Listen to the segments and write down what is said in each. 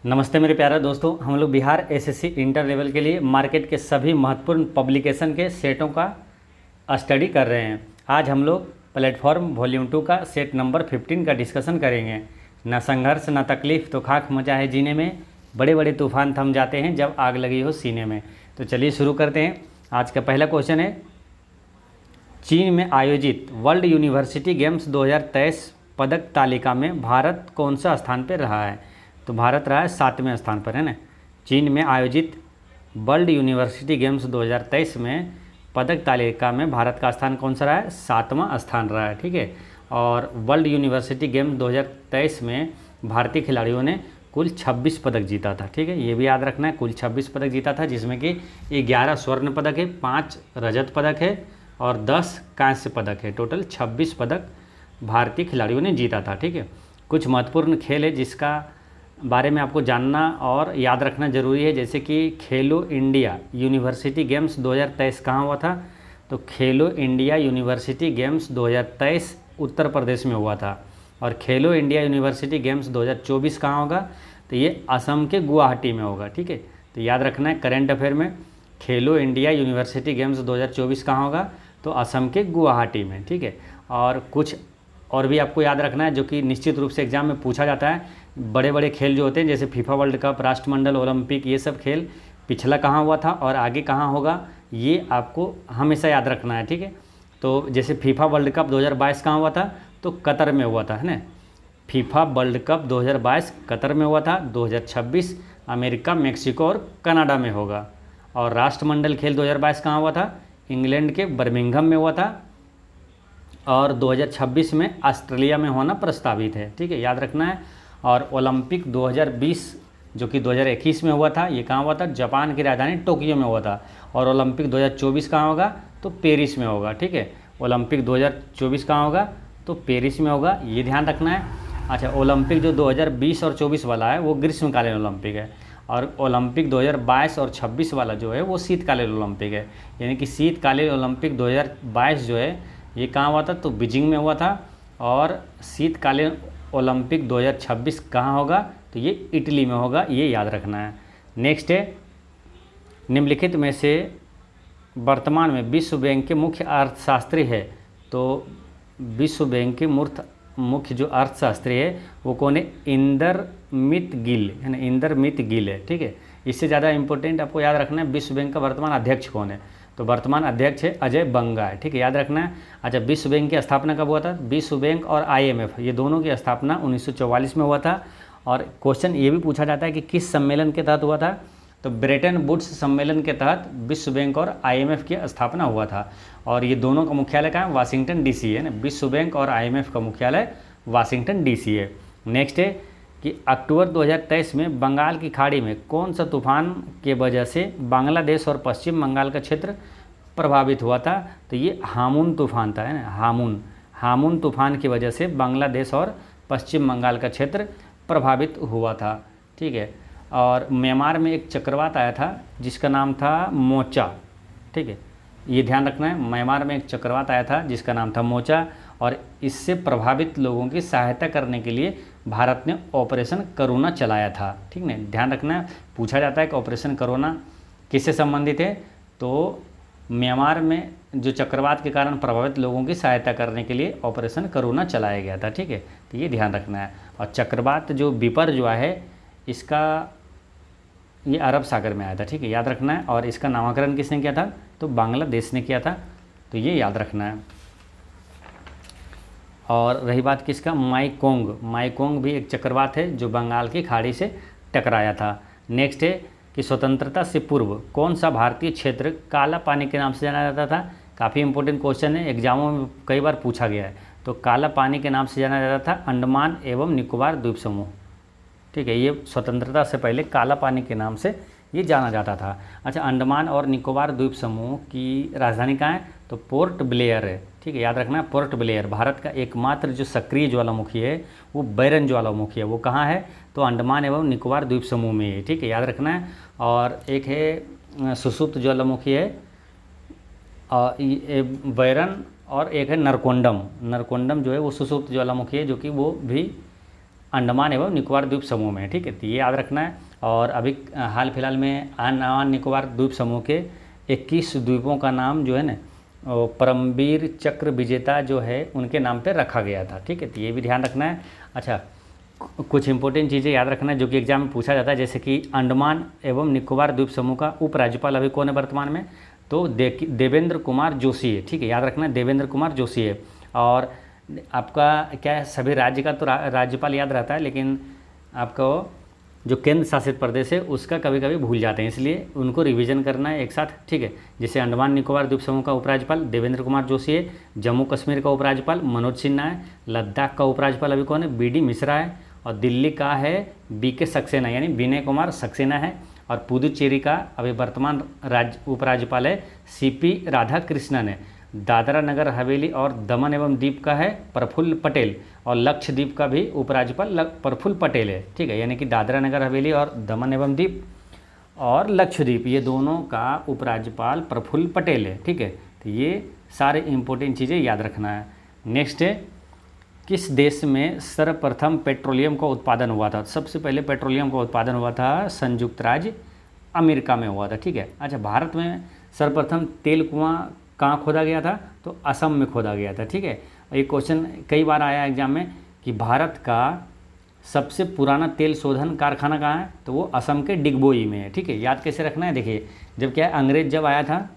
नमस्ते मेरे प्यारे दोस्तों, हम लोग बिहार एसएससी इंटर लेवल के लिए मार्केट के सभी महत्वपूर्ण पब्लिकेशन के सेटों का स्टडी कर रहे हैं। आज हम लोग प्लेटफॉर्म वॉल्यूम 2 का सेट नंबर 15 का डिस्कशन करेंगे। न संघर्ष न तकलीफ तो खाक मचा है जीने में, बड़े बड़े तूफान थम जाते हैं जब आग लगी हो सीने में। तो चलिए शुरू करते हैं। आज का पहला क्वेश्चन है, चीन में आयोजित वर्ल्ड यूनिवर्सिटी गेम्स 2023 पदक तालिका में भारत कौन सा स्थान पर रहा है? तो भारत रहा है 7वें स्थान पर, है ना। चीन में आयोजित वर्ल्ड यूनिवर्सिटी गेम्स 2023 में पदक तालिका में भारत का स्थान कौन सा रहा है? 7वां स्थान रहा है, ठीक है। और वर्ल्ड यूनिवर्सिटी गेम्स 2023 में भारतीय खिलाड़ियों ने कुल 26 पदक जीता था, ठीक है। ये भी याद रखना है, कुल 26 पदक जीता था, जिसमें कि 11 स्वर्ण पदक है, 5 रजत पदक है और 10 कांस्य पदक है। टोटल 26 पदक भारतीय खिलाड़ियों ने जीता था, ठीक है। कुछ महत्वपूर्ण खेल है जिसका बारे में आपको जानना और याद रखना जरूरी है, जैसे कि खेलो इंडिया यूनिवर्सिटी गेम्स 2023 कहाँ हुआ था? तो खेलो India university games 2023 Uttar Pradesh में हुआ था। और खेलो इंडिया यूनिवर्सिटी गेम्स 2024 कहाँ होगा? तो ये असम के गुवाहाटी में होगा, ठीक है। तो याद रखना है, करंट अफेयर में खेलो इंडिया यूनिवर्सिटी गेम्स 2024 कहाँ होगा? तो असम के गुवाहाटी में, ठीक है। और कुछ और भी आपको याद रखना है जो कि निश्चित रूप से एग्जाम में पूछा जाता है। बड़े बड़े खेल जो होते हैं जैसे फीफा वर्ल्ड कप, राष्ट्रमंडल, ओलंपिक, ये सब खेल पिछला कहाँ हुआ था और आगे कहाँ होगा, ये आपको हमेशा याद रखना है, ठीक है। तो जैसे फीफा वर्ल्ड कप 2022 कहाँ हुआ था? तो कतर में हुआ था, है ना। फीफा वर्ल्ड कप 2022 कतर में हुआ था। 2026 अमेरिका, मेक्सिको और कनाडा में होगा। और राष्ट्रमंडल खेल 2022 कहाँ हुआ था? इंग्लैंड के बर्मिंघम में हुआ था। और 2026 में ऑस्ट्रेलिया में होना प्रस्तावित है, ठीक है, याद रखना है। और ओलंपिक 2020 जो कि 2021 में हुआ था, ये कहाँ हुआ था? जापान की राजधानी टोक्यो में हुआ था। और ओलंपिक 2024 कहाँ होगा? तो पेरिस में होगा, ठीक है। ओलंपिक 2024 कहाँ होगा? तो पेरिस में होगा, ये ध्यान रखना है। अच्छा, ओलंपिक जो 2020 और 24 वाला है वो ग्रीष्मकालीन ओलंपिक है। और ओलंपिक 2022 और 26 वाला जो है वो शीतकालीन ओलंपिक है। यानी कि शीतकालीन ओलंपिक 2022 जो है ये कहाँ हुआ था? तो बीजिंग में हुआ था। और शीतकालीन ओलंपिक 2026 कहाँ होगा? तो ये इटली में होगा, ये याद रखना है। नेक्स्ट है, निम्नलिखित में से वर्तमान में विश्व बैंक के मुख्य अर्थशास्त्री है। तो विश्व बैंक के मुख्य जो अर्थशास्त्री है वो कौन है? इंदरमित गिल, है ना, इंदरमित गिल है, ठीक है। इससे ज़्यादा इंपॉर्टेंट आपको याद रखना है, विश्व बैंक का वर्तमान अध्यक्ष कौन है? तो वर्तमान अध्यक्ष है अजय बंगा है, ठीक है, याद रखना है। अच्छा, विश्व बैंक की स्थापना कब हुआ था? विश्व बैंक और IMF ये दोनों की स्थापना 1944 में हुआ था। और क्वेश्चन ये भी पूछा जाता है कि किस सम्मेलन के तहत हुआ था? तो ब्रेटन वुड्स सम्मेलन के तहत विश्व बैंक और IMF की स्थापना हुआ था। और ये दोनों का मुख्यालय कहाँ है? वाशिंगटन DC है ना। विश्व बैंक और IMF का मुख्यालय वाशिंगटन DC है। नेक्स्ट है कि अक्टूबर 2023 में बंगाल की खाड़ी में कौन सा तूफान के वजह से बांग्लादेश और पश्चिम बंगाल का क्षेत्र प्रभावित हुआ था? तो ये हामुन तूफान था, है ना। हामुन तूफान की वजह से बांग्लादेश और पश्चिम बंगाल का क्षेत्र प्रभावित हुआ था, ठीक है। और म्यांमार में एक चक्रवात आया था जिसका नाम था मोचा, ठीक है, ये ध्यान रखना है। म्यांमार में एक चक्रवात आया था जिसका नाम था मोचा। और इससे प्रभावित लोगों की सहायता करने के लिए भारत ने ऑपरेशन करुणा चलाया था, ठीक है, ध्यान रखना है। पूछा जाता है कि ऑपरेशन करुणा किससे संबंधित है? तो म्यांमार में जो चक्रवात के कारण प्रभावित लोगों की सहायता करने के लिए ऑपरेशन करुणा चलाया गया था, ठीक है। तो ये ध्यान रखना है। और चक्रवात जो विपर जो है इसका ये अरब सागर में आया था, ठीक है, याद रखना है। और इसका नामकरण किसने किया था? तो बांग्लादेश ने किया था, तो ये याद रखना है। और रही बात किसका? माईकोंग भी एक चक्रवात है जो बंगाल की खाड़ी से टकराया था। नेक्स्ट है कि स्वतंत्रता से पूर्व कौन सा भारतीय क्षेत्र काला पानी के नाम से जाना जाता था? काफ़ी इंपॉर्टेंट क्वेश्चन है, एग्जामों में कई बार पूछा गया है। तो काला पानी के नाम से जाना जाता था अंडमान एवं निकोबार द्वीप समूह, ठीक है। ये स्वतंत्रता से पहले काला पानी के नाम से ये जाना जाता था। अच्छा, अंडमान और निकोबार द्वीप समूह की राजधानी कहाँ है? तो पोर्ट ब्लेयर है, ठीक है, याद रखना है, पोर्ट ब्लेयर। भारत का एकमात्र जो सक्रिय ज्वालामुखी है वो बैरन ज्वालामुखी है, वो कहाँ है? तो अंडमान एवं निकोबार द्वीप समूह में है, ठीक है, याद रखना है। और एक है सुषुप्त ज्वालामुखी है बैरन, और एक है नरकोंडम जो है वो सुषुप्त ज्वालामुखी है, जो कि वो भी अंडमान एवं निकोबार द्वीप समूह में है, ठीक है। तो ये याद रखना है। और अभी हाल फिलहाल में अंडमान निकोबार द्वीप समूह के 21 द्वीपों का नाम जो है ना परमवीर चक्र विजेता जो है उनके नाम पे रखा गया था, ठीक है। तो ये भी ध्यान रखना है। अच्छा, कुछ इंपॉर्टेंट चीज़ें याद रखना है जो कि एग्जाम में पूछा जाता है, जैसे कि अंडमान एवं निकोबार द्वीप समूह का उपराज्यपाल अभी कौन है वर्तमान में, तो देवेंद्र कुमार जोशी है, ठीक है। याद रखना है देवेंद्र कुमार जोशी है। और आपका क्या है, सभी राज्य का तो राज्यपाल याद रहता है, लेकिन आपको जो केंद्र शासित प्रदेश है उसका कभी कभी भूल जाते हैं, इसलिए उनको रिवीजन करना है एक साथ, ठीक है। जैसे अंडमान निकोबार द्वीप समूह का उपराज्यपाल देवेंद्र कुमार जोशी है, जम्मू कश्मीर का उपराज्यपाल मनोज सिन्हा है, लद्दाख का उपराज्यपाल अभी कौन है, BD मिश्रा है, और दिल्ली का है BK सक्सेना यानी विनय कुमार सक्सेना है, और पुदुचेरी का अभी वर्तमान उपराज्यपाल है CP राधाकृष्णन है, दादरा नगर हवेली और दमन एवं दीप का है प्रफुल्ल पटेल, और लक्षद्वीप का भी उपराज्यपाल प्रफुल्ल पटेल है, ठीक है। यानी कि दादरा नगर हवेली और दमन एवं दीप और लक्षद्वीप ये दोनों का उपराज्यपाल प्रफुल्ल पटेल है, ठीक है। तो ये सारे इंपॉर्टेंट चीज़ें याद रखना है। नेक्स्ट है, किस देश में सर्वप्रथम पेट्रोलियम का उत्पादन हुआ था। सबसे पहले पेट्रोलियम का उत्पादन हुआ था संयुक्त राज्य अमेरिका में हुआ था, ठीक है। अच्छा, भारत में सर्वप्रथम तेल कुआं कहाँ खोदा गया था, तो असम में खोदा गया था, ठीक है। ये क्वेश्चन कई बार आया एग्जाम में कि भारत का सबसे पुराना तेल शोधन कारखाना कहाँ है, तो वो असम के डिगबोई में है, ठीक है। याद कैसे रखना है, देखिए जब क्या है अंग्रेज जब आया था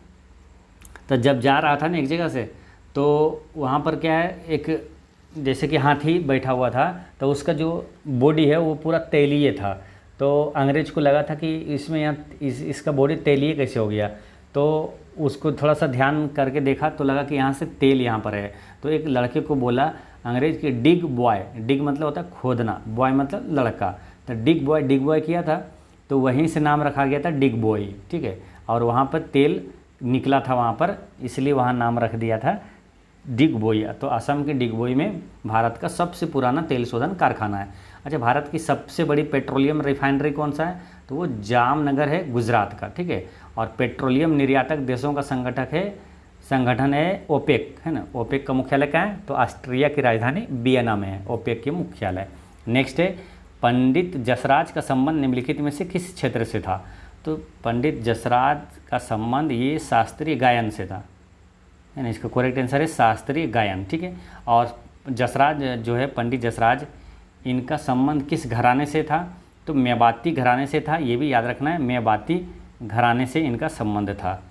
तो जब जा रहा था ना एक जगह से, तो वहाँ पर क्या है एक जैसे कि हाथी बैठा हुआ था, तो उसका जो बॉडी है वो पूरा तेलीय था, तो अंग्रेज को लगा था कि इसमें यहाँ इसका बॉडी तेलीय कैसे हो गया, तो उसको थोड़ा सा ध्यान करके देखा तो लगा कि यहाँ से तेल यहाँ पर है, तो एक लड़के को बोला अंग्रेज कि डिग बॉय, डिग मतलब होता है खोदना, बॉय मतलब लड़का, तो डिग बॉय किया था, तो वहीं से नाम रखा गया था डिग बॉय, ठीक है। और वहाँ पर तेल निकला था वहाँ पर, इसलिए वहाँ नाम रख दिया था डिगबोई। तो असम के डिगबोई में भारत का सबसे पुराना तेल शोधन कारखाना है। अच्छा, भारत की सबसे बड़ी पेट्रोलियम रिफाइनरी कौन सा है, तो वो जामनगर है गुजरात का, ठीक है। और पेट्रोलियम निर्यातक देशों का संगठन है ओपेक, है ना। ओपेक का मुख्यालय कहाँ है, तो ऑस्ट्रिया की राजधानी वियना में है ओपेक की मुख्यालय। नेक्स्ट है, पंडित जसराज का संबंध निम्नलिखित में से किस क्षेत्र से था, तो पंडित जसराज का संबंध ये शास्त्रीय गायन से था, है ना। इसका करेक्ट आंसर है शास्त्रीय गायन, ठीक है। और जसराज जो है पंडित जसराज, इनका संबंध किस घराने से था, तो मेवाती घराने से था, ये भी याद रखना है, मेवाती घराने से इनका संबंध था,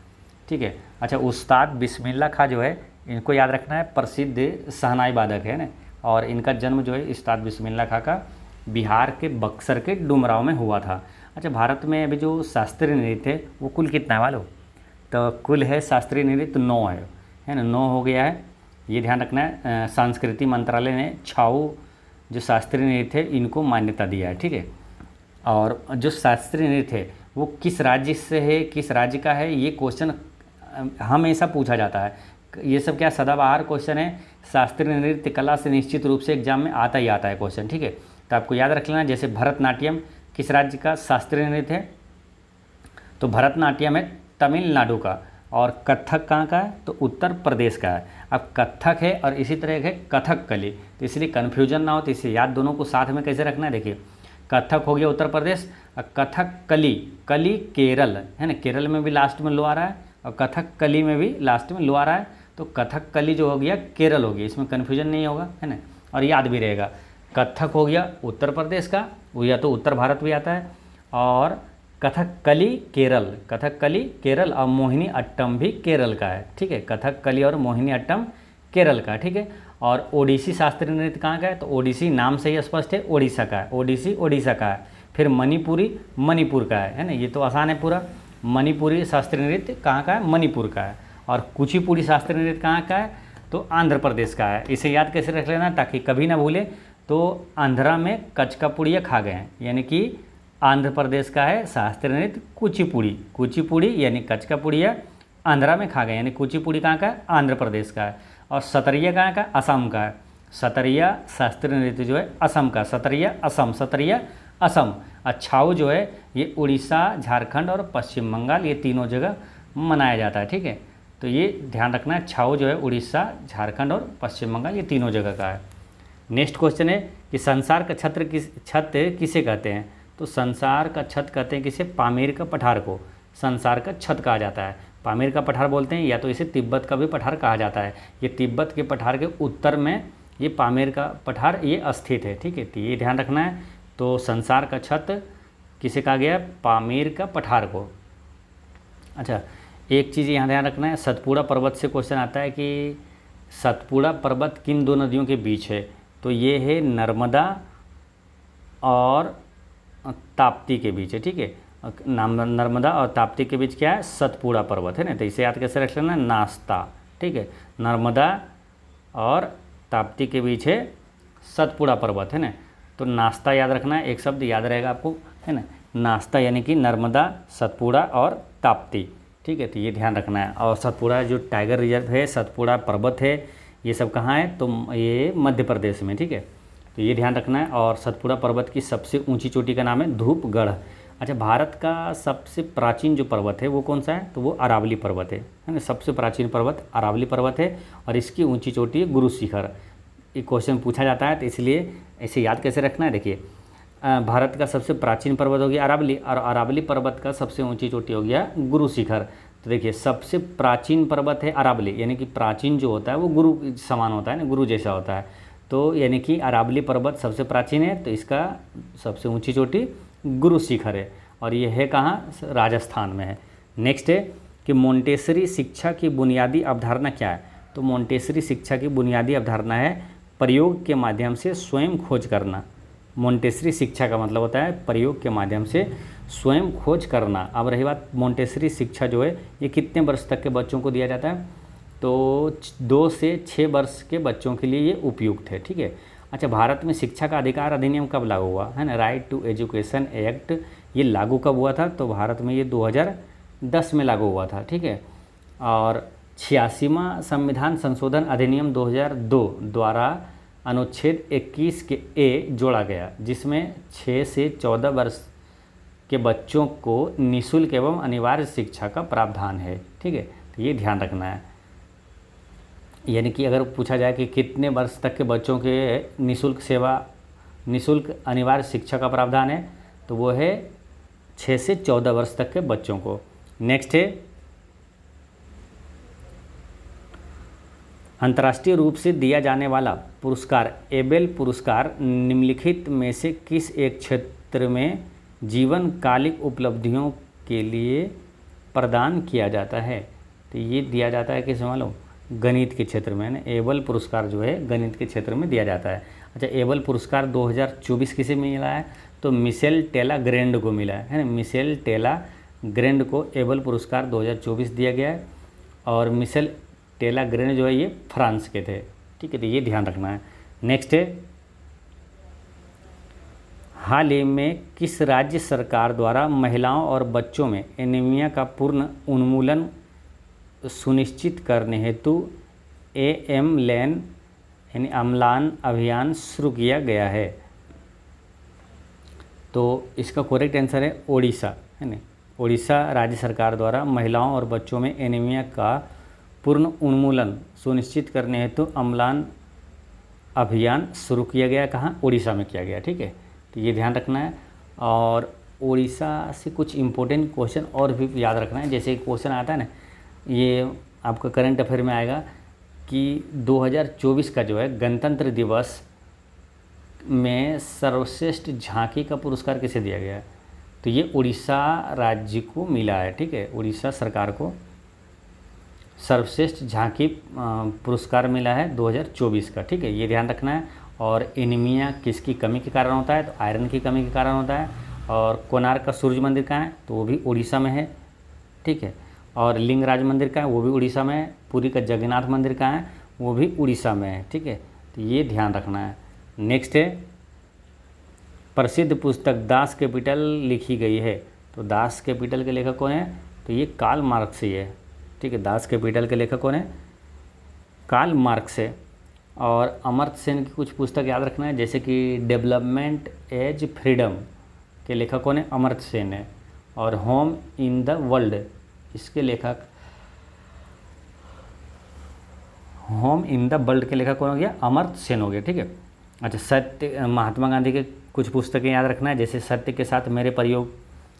ठीक है। अच्छा, उस्ताद बिस्मिल्लाह खां जो है इनको याद रखना है, प्रसिद्ध शहनाई वादक है ना, और इनका जन्म जो है उस्ताद बिस्मिल्लाह खां का बिहार के बक्सर के डुमराव में हुआ था। अच्छा, भारत में अभी जो शास्त्रीय नृत्य है वो कुल कितना है मालूम, तो कुल है शास्त्रीय नृत्य 9 है ना, 9 हो गया है, ये ध्यान रखना है। संस्कृति मंत्रालय ने छाऊ जो शास्त्रीय नृत्य है इनको मान्यता दिया है, ठीक है। और जो शास्त्रीय नृत्य है वो किस राज्य से है, किस राज्य का है, ये क्वेश्चन हमेशा पूछा जाता है। ये सब क्या सदाबहार क्वेश्चन है, शास्त्रीय नृत्य कला से निश्चित रूप से एग्जाम में आता ही आता है क्वेश्चन, ठीक है। तो आपको याद रख लेना, जैसे भरतनाट्यम किस राज्य का शास्त्रीय नृत्य है, तो भरतनाट्यम है तमिलनाडु का, और कथक कहाँ का है, तो उत्तर प्रदेश का है। अब कथक है और इसी तरह है कथकली, तो इसलिए कन्फ्यूजन ना हो, तो इसे याद दोनों को साथ में कैसे रखना है, देखिए कथक हो गया उत्तर प्रदेश, और कथकली कली केरल है ना, केरल में भी लास्ट में लो आ रहा है, और कथकली में भी लास्ट में लो आ रहा है, तो कथकली जो हो गया केरल हो गया, इसमें कन्फ्यूजन नहीं होगा, है ना। और याद भी रहेगा, कथक हो गया उत्तर प्रदेश का, वो या तो उत्तर भारत भी आता है, और कथकली केरल और मोहिनी अट्टम भी केरल का है, ठीक है। कथकली और मोहिनी अट्टम केरल का, ठीक है। और ओडिसी शास्त्रीय नृत्य कहाँ का है, तो ओडिसी नाम से ही स्पष्ट है ओडिशा का है, ओडिसी ओडिशा का है। फिर मणिपुरी मणिपुर का है ना, ये तो आसान है पूरा। मणिपुरी शास्त्रीय नृत्य कहाँ का है, मणिपुर का है। और कुचिपुड़ी शास्त्रीय नृत्य कहाँ का है, तो आंध्र प्रदेश का है। इसे याद कैसे रख लेना ताकि कभी ना भूले, तो आंध्रा में कचकापुड़िया खा गए हैं, यानी कि आंध्र प्रदेश का है शास्त्रीय नृत्य कुचिपुड़ी यानी कचकापुड़िया आंध्रा में खा गए, यानी कुचिपुड़ी कहाँ का है, आंध्र प्रदेश का है। और सतरिया कहाँ का, असम का है। सतरिया शास्त्रीय नृत्य जो है असम का, सतरिया असम। और छाऊ जो है ये उड़ीसा, झारखंड और पश्चिम बंगाल, ये तीनों जगह मनाया जाता है, ठीक है। तो ये ध्यान रखना है, छाऊ जो है उड़ीसा, झारखंड और पश्चिम बंगाल, ये तीनों जगह का है। नेक्स्ट क्वेश्चन है, कि संसार का छत किसे कहते हैं? तो संसार का छत कहते हैं किसे? पामीर का पठार को संसार का छत कहा जाता है। पामीर का पठार बोलते हैं, या तो इसे तिब्बत का भी पठार कहा जाता है। ये तिब्बत के पठार के उत्तर में ये पामीर का पठार ये स्थित है, ठीक है, तो ये ध्यान रखना है। तो संसार का छत किसे कहा गया? पामीर का पठार को। अच्छा, एक चीज़ यहाँ ध्यान रखना है, सतपुड़ा पर्वत से क्वेश्चन आता है कि सतपुड़ा पर्वत किन दो नदियों के बीच है? तो ये है नर्मदा और ताप्ती के बीच है, ठीक है। नर्मदा और ताप्ती के बीच क्या है? सतपुड़ा पर्वत है ना, तो इसे याद कैसे रख लेना? नास्ता, ठीक है। नर्मदा और ताप्ती के बीच है सतपुड़ा पर्वत है ना, तो नास्ता याद रखना है, एक शब्द याद रहेगा आपको, है ना, नास्ता, यानी कि नर्मदा, सतपुड़ा और ताप्ती, ठीक है, तो ये ध्यान रखना है। और सतपुड़ा जो टाइगर रिजर्व है, सतपुड़ा पर्वत है, ये सब कहाँ है? तो ये मध्य प्रदेश में, ठीक है, तो ये ध्यान रखना है। और सतपुड़ा पर्वत की सबसे ऊंची चोटी का नाम है धूपगढ़। अच्छा, भारत का सबसे प्राचीन जो पर्वत है वो कौन सा है? तो वो अरावली पर्वत है ना, सबसे प्राचीन पर्वत अरावली पर्वत है, और इसकी ऊंची चोटी है गुरु शिखर। ये क्वेश्चन पूछा जाता है, तो इसलिए इसे याद कैसे रखना है? देखिए, भारत का सबसे प्राचीन पर्वत हो गया अरावली, और अरावली पर्वत का सबसे ऊंची चोटी हो गया गुरु शिखर। तो देखिए, सबसे प्राचीन पर्वत है अरावली, यानी कि प्राचीन जो होता है वो गुरु समान होता है ना, गुरु जैसा होता है, तो यानी कि अरावली पर्वत सबसे प्राचीन है, तो इसका सबसे ऊंची चोटी गुरु शिखर है, और ये है कहाँ? राजस्थान में है। नेक्स्ट है कि मोंटेसरी शिक्षा की बुनियादी अवधारणा क्या है? तो मोंटेसरी शिक्षा की बुनियादी अवधारणा है प्रयोग के माध्यम से स्वयं खोज करना। मोंटेसरी शिक्षा का मतलब होता है प्रयोग के माध्यम से स्वयं खोज करना। अब रही बात, मोंटेसरी शिक्षा जो है ये कितने वर्ष तक के बच्चों को दिया जाता है? तो 2 से 6 वर्ष के बच्चों के लिए ये उपयुक्त है, ठीक है। अच्छा, भारत में शिक्षा का अधिकार अधिनियम कब लागू हुआ है ना? राइट टू एजुकेशन एक्ट ये लागू कब हुआ था? तो भारत में ये 2010 में लागू हुआ था, ठीक है। और 86वां संविधान संशोधन अधिनियम 2002 द्वारा अनुच्छेद 21 के ए जोड़ा गया, जिसमें 6 से 14 वर्ष के बच्चों को निःशुल्क एवं अनिवार्य शिक्षा का प्रावधान है, ठीक है, तो ये ध्यान रखना है। यानी कि अगर पूछा जाए कि कितने वर्ष तक के बच्चों के निःशुल्क अनिवार्य शिक्षा का प्रावधान है, तो वो है 6 से 14 वर्ष तक के बच्चों को। नेक्स्ट है, अंतर्राष्ट्रीय रूप से दिया जाने वाला पुरस्कार एबेल पुरस्कार निम्नलिखित में से किस एक क्षेत्र में जीवनकालिक उपलब्धियों के लिए प्रदान किया जाता है? तो ये दिया जाता है किस मालूम? गणित के क्षेत्र में ना, एबल पुरस्कार जो है गणित के क्षेत्र में दिया जाता है। अच्छा, एबल पुरस्कार 2024 किसे मिला है? तो मिशेल टेला ग्रैंड को मिला है ना, मिशेल टेला ग्रैंड को एबल पुरस्कार 2024 दिया गया है, और मिशेल टेला ग्रैंड जो है ये फ्रांस के थे, ठीक है, तो ये ध्यान रखना है। नेक्स्ट है, हाल ही में किस राज्य सरकार द्वारा महिलाओं और बच्चों में एनीमिया का पूर्ण उन्मूलन सुनिश्चित करने हेतु AMLAN यानी अम्लान अभियान शुरू किया गया है? तो इसका करेक्ट आंसर है ओडिशा, है ना। ओडिशा राज्य सरकार द्वारा महिलाओं और बच्चों में एनीमिया का पूर्ण उन्मूलन सुनिश्चित करने हेतु अम्लान अभियान शुरू किया गया। कहाँ? ओडिशा में किया गया, ठीक है, तो ये ध्यान रखना है। और ओडिशा से कुछ इम्पोर्टेंट क्वेश्चन और भी याद रखना है। जैसे क्वेश्चन आता है ना, ये आपका करंट अफेयर में आएगा कि 2024 का जो है गणतंत्र दिवस में सर्वश्रेष्ठ झांकी का पुरस्कार किसे दिया गया है? तो ये उड़ीसा राज्य को मिला है, ठीक है, उड़ीसा सरकार को सर्वश्रेष्ठ झांकी पुरस्कार मिला है 2024 का, ठीक है, ये ध्यान रखना है। और एनीमिया किसकी कमी के कारण होता है? तो आयरन की कमी के कारण होता है। और कोणार्क का सूर्य मंदिर कहाँ है? तो वो भी उड़ीसा में है, ठीक है। और लिंगराज मंदिर कहाँ है? वो भी उड़ीसा में है। पुरी का जगन्नाथ मंदिर कहाँ है? वो भी उड़ीसा में है, ठीक है, तो ये ध्यान रखना है। नेक्स्ट है, प्रसिद्ध पुस्तक दास कैपिटल लिखी गई है। तो दास कैपिटल के लेखक कौन है? तो ये कार्ल मार्क्स ही है, ठीक है, दास कैपिटल के लेखक कौन है? कार्ल मार्क्स है। और अमर्त्य सेन की कुछ पुस्तक याद रखना है, जैसे कि डेवलपमेंट एज फ्रीडम के लेखक कौन है? अमर्त्य सेन है। और होम इन द वर्ल्ड, इसके लेखक होम इन द वर्ल्ड के लेखक कौन हो गया? अमर्त्य सेन हो गया, ठीक है। अच्छा, सत्य, महात्मा गांधी के कुछ पुस्तकें याद रखना है, जैसे सत्य के साथ मेरे प्रयोग,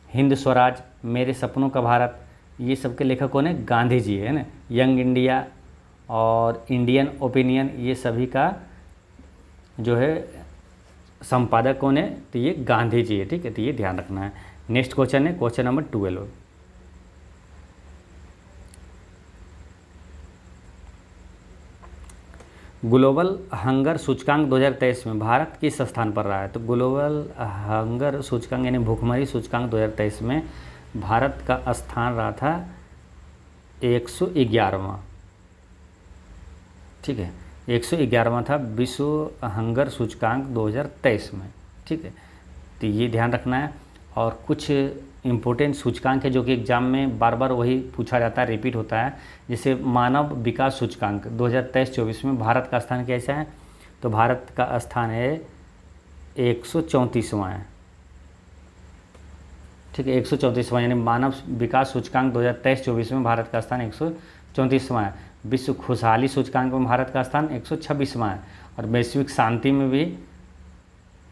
हिंद स्वराज, मेरे सपनों का भारत, ये सब के लेखक कौन है? गांधी जी है ना। यंग इंडिया और इंडियन ओपिनियन, ये सभी का जो है संपादक कौन है? तो ये गांधी जी है। ठीक है, तो ये ध्यान रखना है। नेक्स्ट क्वेश्चन है क्वेश्चन नंबर 12। ग्लोबल हंगर सूचकांक 2023 में भारत किस स्थान पर रहा है? तो ग्लोबल हंगर सूचकांक यानी भूखमरी सूचकांक 2023 में भारत का स्थान रहा था 111वां। ठीक है, 111वां था विश्व हंगर सूचकांक 2023 में। ठीक है, तो ये ध्यान रखना है। और कुछ इम्पोर्टेंट सूचकांक है जो कि एग्जाम में बार बार वही पूछा जाता है, रिपीट होता है। जैसे मानव विकास सूचकांक 2023-24 में भारत का स्थान कैसा है? तो भारत का स्थान है 134वां है। ठीक है, 134वां यानी मानव विकास सूचकांक 2023-24 में भारत का स्थान 134वां है। विश्व खुशहाली सूचकांक में भारत का स्थान 126वां है। और वैश्विक शांति में भी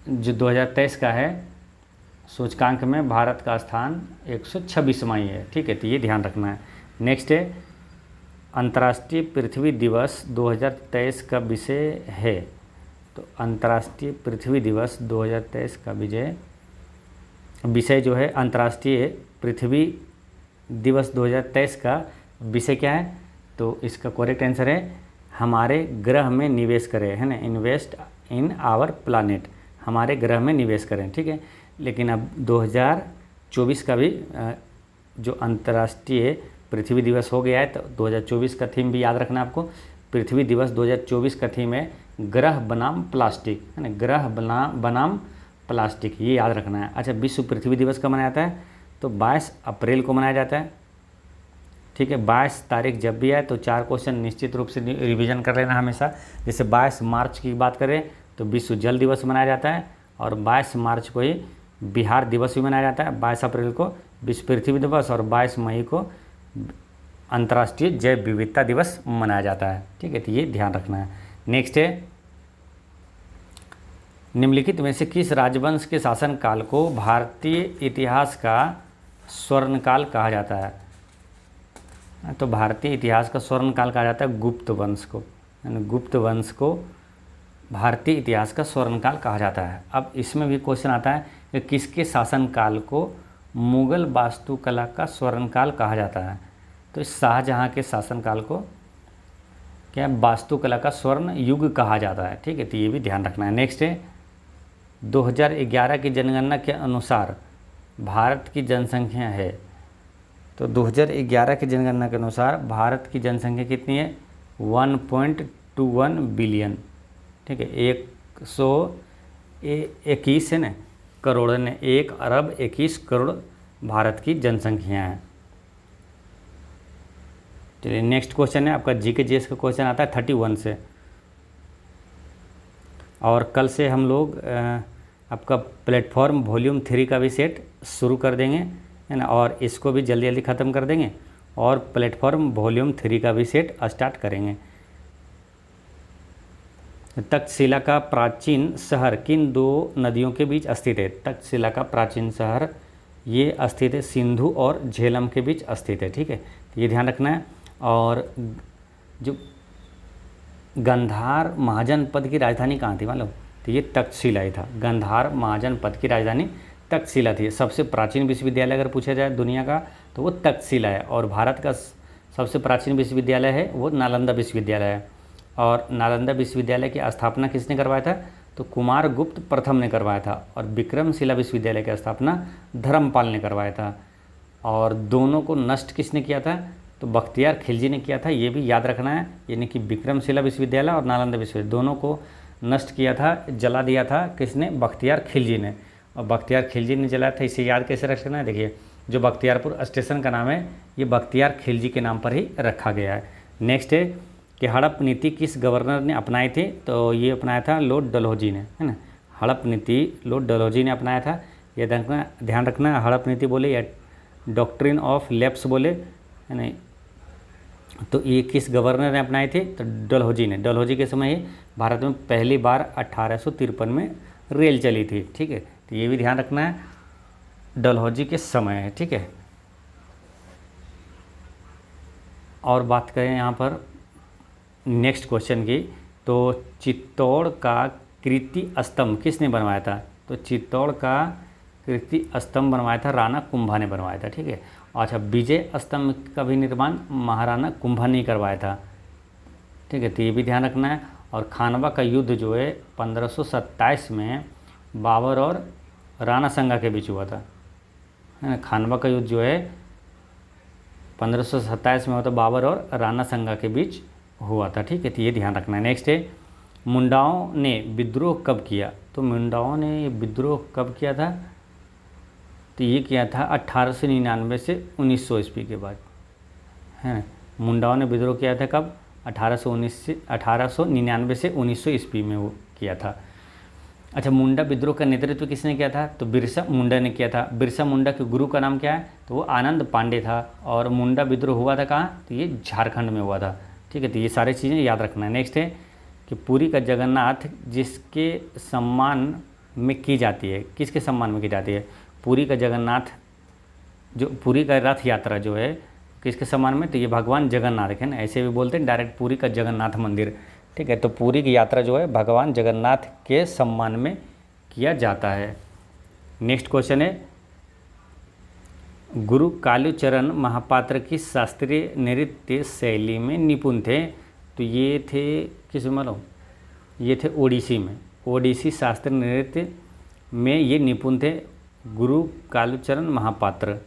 जो 2023 का है सूचकांक में भारत का स्थान 126वां ही है। ठीक है, तो ये ध्यान रखना है। नेक्स्ट है अंतर्राष्ट्रीय पृथ्वी दिवस 2023 का विषय है। तो अंतर्राष्ट्रीय पृथ्वी दिवस 2023 का विषय जो है, अंतर्राष्ट्रीय पृथ्वी दिवस 2023 का विषय क्या है? तो इसका करेक्ट आंसर है हमारे ग्रह में निवेश करें, है ना। इन्वेस्ट इन आवर प्लानेट, हमारे ग्रह में निवेश करें। ठीक है, लेकिन अब 2024 का भी जो अंतर्राष्ट्रीय पृथ्वी दिवस हो गया है, तो 2024 का थीम भी याद रखना है आपको। पृथ्वी दिवस 2024 का थीम है ग्रह बनाम प्लास्टिक, है ना। ग्रह बनाम प्लास्टिक, ये याद रखना है। अच्छा, विश्व पृथ्वी दिवस कब मनाया जाता है? तो 22 अप्रैल को मनाया जाता है। ठीक है, 22 तारीख जब भी आए तो 4 क्वेश्चन निश्चित रूप से रिवीजन कर लेना हमेशा। जैसे 22 मार्च की बात करें तो विश्व जल दिवस मनाया जाता है, और 22 मार्च को ही बिहार दिवस भी मनाया जाता है। 22 अप्रैल को विश्व पृथ्वी दिवस और 22 मई को अंतर्राष्ट्रीय जैव विविधता दिवस मनाया जाता है। ठीक है, तो ये ध्यान रखना है। नेक्स्ट है निम्नलिखित में से किस राजवंश के शासनकाल को भारतीय इतिहास का स्वर्णकाल कहा जाता है? तो भारतीय इतिहास का स्वर्णकाल कहा जाता है गुप्त वंश को, यानी गुप्त वंश को भारतीय इतिहास का स्वर्णकाल कहा जाता है। अब इसमें भी क्वेश्चन आता है कि किसके शासनकाल को मुगल वास्तुकला का स्वर्णकाल कहा जाता है? तो इस शाहजहाँ के शासनकाल को क्या वास्तुकला का स्वर्ण युग कहा जाता है। ठीक है, तो ये भी ध्यान रखना है। नेक्स्ट है 2011 की जनगणना के अनुसार भारत की जनसंख्या है। तो 2011 की जनगणना के अनुसार भारत की जनसंख्या कितनी है? 1.21 बिलियन। ठीक है, 121 है ना करोड़, ने 1 अरब 21 करोड़ भारत की जनसंख्या है। चलिए नेक्स्ट क्वेश्चन है आपका जीके जीएस का क्वेश्चन आता है 31 से। और कल से हम लोग आपका प्लेटफॉर्म वॉल्यूम 3 का भी सेट शुरू कर देंगे, है ना, और इसको भी जल्दी जल्दी ख़त्म कर देंगे और प्लेटफॉर्म वॉल्यूम 3 का भी सेट स्टार्ट करेंगे। तक्षशिला का प्राचीन शहर किन 2 नदियों के बीच स्थित है? तक्षशिला का प्राचीन शहर ये स्थित है सिंधु और झेलम के बीच स्थित है। ठीक है, तो ये ध्यान रखना है। और जो गंधार महाजनपद की राजधानी कहाँ थी मालूम? तो ये तक्षशिला ही था। गंधार महाजनपद की राजधानी तक्षशिला थी। सबसे प्राचीन विश्वविद्यालय अगर पूछा जाए दुनिया का तो वो तक्षशिला है। और भारत का सबसे प्राचीन विश्वविद्यालय है वो नालंदा विश्वविद्यालय है। और नालंदा विश्वविद्यालय की स्थापना किसने करवाया था? तो कुमारगुप्त प्रथम ने करवाया था। और विक्रमशिला विश्वविद्यालय की स्थापना धर्मपाल ने करवाया था। और दोनों को नष्ट किसने किया था? तो बख्तियार खिलजी ने किया था। ये भी याद रखना है, यानी कि विक्रमशिला विश्वविद्यालय और नालंदा विश्वविद्यालय दोनों को नष्ट किया था, जला दिया था किसने? बख्तियार खिलजी ने। और बख्तियार खिलजी ने जलाया था। इसे याद कैसे रखना है? देखिए, जो बख्तियारपुर स्टेशन का नाम है ये बख्तियार खिलजी के नाम पर ही रखा गया है। नेक्स्ट है कि हड़प नीति किस गवर्नर ने अपनाई थी? तो ये अपनाया था लॉर्ड डलहौजी ने, है ना। हड़प नीति लॉर्ड डलहौजी ने अपनाया था। ये ध्यान रखना, हड़प नीति बोले या डॉक्ट्रिन ऑफ लैप्स बोले, है ना। तो ये किस गवर्नर ने अपनाई थी? तो डलहौजी ने। डलहौजी के समय ही भारत में पहली बार 1853 में रेल चली थी। ठीक है, तो ये भी ध्यान रखना है, डलहौजी के समय है। ठीक है, और बात करें यहाँ पर नेक्स्ट क्वेश्चन की, तो चित्तौड़ का कीर्ति स्तंभ किसने बनवाया था? तो चित्तौड़ का कीर्ति स्तंभ बनवाया था राणा कुंभा ने बनवाया था। ठीक है, अच्छा, विजय स्तंभ का भी निर्माण महाराणा कुंभा ने करवाया था। ठीक है, तो ये भी ध्यान रखना है। और खानवा का युद्ध जो है 1527 में बाबर और राणा संगा के बीच हुआ था, है ना। खानवा का युद्ध जो है 1527 में हुआ था, बाबर और राणा संगा के बीच हुआ था। ठीक है, तो ये ध्यान रखना है। नेक्स्ट है, मुंडाओं ने विद्रोह कब किया? तो मुंडाओं ने विद्रोह कब किया था? तो ये किया था 1899 से 1900 ईस्वी के बाद, है ना। मुंडाओं ने विद्रोह किया था कब? 1899 से 1900 ईस्वी में वो किया था। अच्छा, मुंडा विद्रोह का नेतृत्व किसने किया था? तो बिरसा मुंडा ने किया था। बिरसा मुंडा के गुरु का नाम क्या है? तो वो आनंद पांडे था। और मुंडा विद्रोह हुआ था कहाँ? तो ये झारखंड में हुआ था। ठीक है, तो ये सारी चीज़ें याद रखना है। नेक्स्ट है कि पुरी का जगन्नाथ जिसके सम्मान में की जाती है, किसके सम्मान में की जाती है? पुरी का जगन्नाथ, जो पुरी का रथ यात्रा जो है किसके सम्मान में? तो ये भगवान जगन्नाथ है ना, ऐसे भी बोलते हैं डायरेक्ट पुरी का जगन्नाथ मंदिर। ठीक है, तो पुरी की यात्रा जो है भगवान जगन्नाथ के सम्मान में किया जाता है। नेक्स्ट क्वेश्चन है, गुरु कालूचरण महापात्र की शास्त्रीय नृत्य शैली में निपुण थे? तो ये थे किस में मालूम? ये थे ओडिसी में। ओडिसी शास्त्रीय नृत्य में ये निपुण थे, गुरु कालूचरण महापात्र।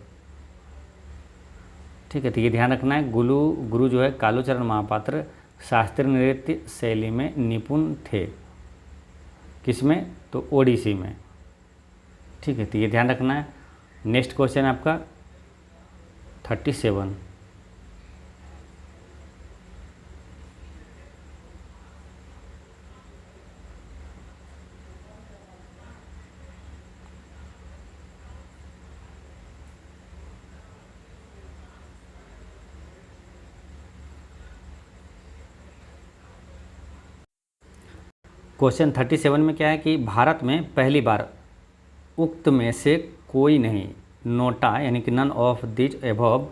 ठीक है, तो ये ध्यान रखना है, गुरु जो है कालूचरण महापात्र शास्त्रीय नृत्य शैली में निपुण थे। किसमें? तो ओडिसी में। ठीक है, तो ये ध्यान रखना है। नेक्स्ट क्वेश्चन आपका 37। क्वेश्चन 37 में क्या है कि भारत में पहली बार उक्त में से कोई नहीं, नोटा यानी कि नन ऑफ दिस एबव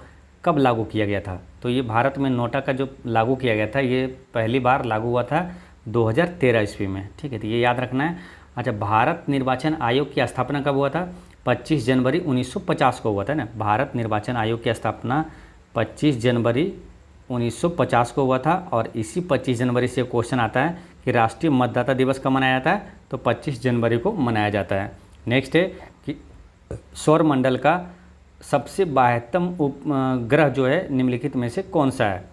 कब लागू किया गया था? तो ये भारत में नोटा का जो लागू किया गया था ये पहली बार लागू हुआ था 2013 ईस्वी में। ठीक है, तो ये याद रखना है। अच्छा, भारत निर्वाचन आयोग की स्थापना कब हुआ था? 25 जनवरी 1950 को हुआ था ना। भारत निर्वाचन आयोग की स्थापना 25 जनवरी 1950 को हुआ था। और इसी 25 जनवरी से क्वेश्चन आता है कि राष्ट्रीय मतदाता दिवस कब मनाया जाता है? तो 25 जनवरी को मनाया जाता है। नेक्स्ट है कि सौरमंडल का सबसे बाह्यतम ग्रह जो है निम्नलिखित में से कौन सा है?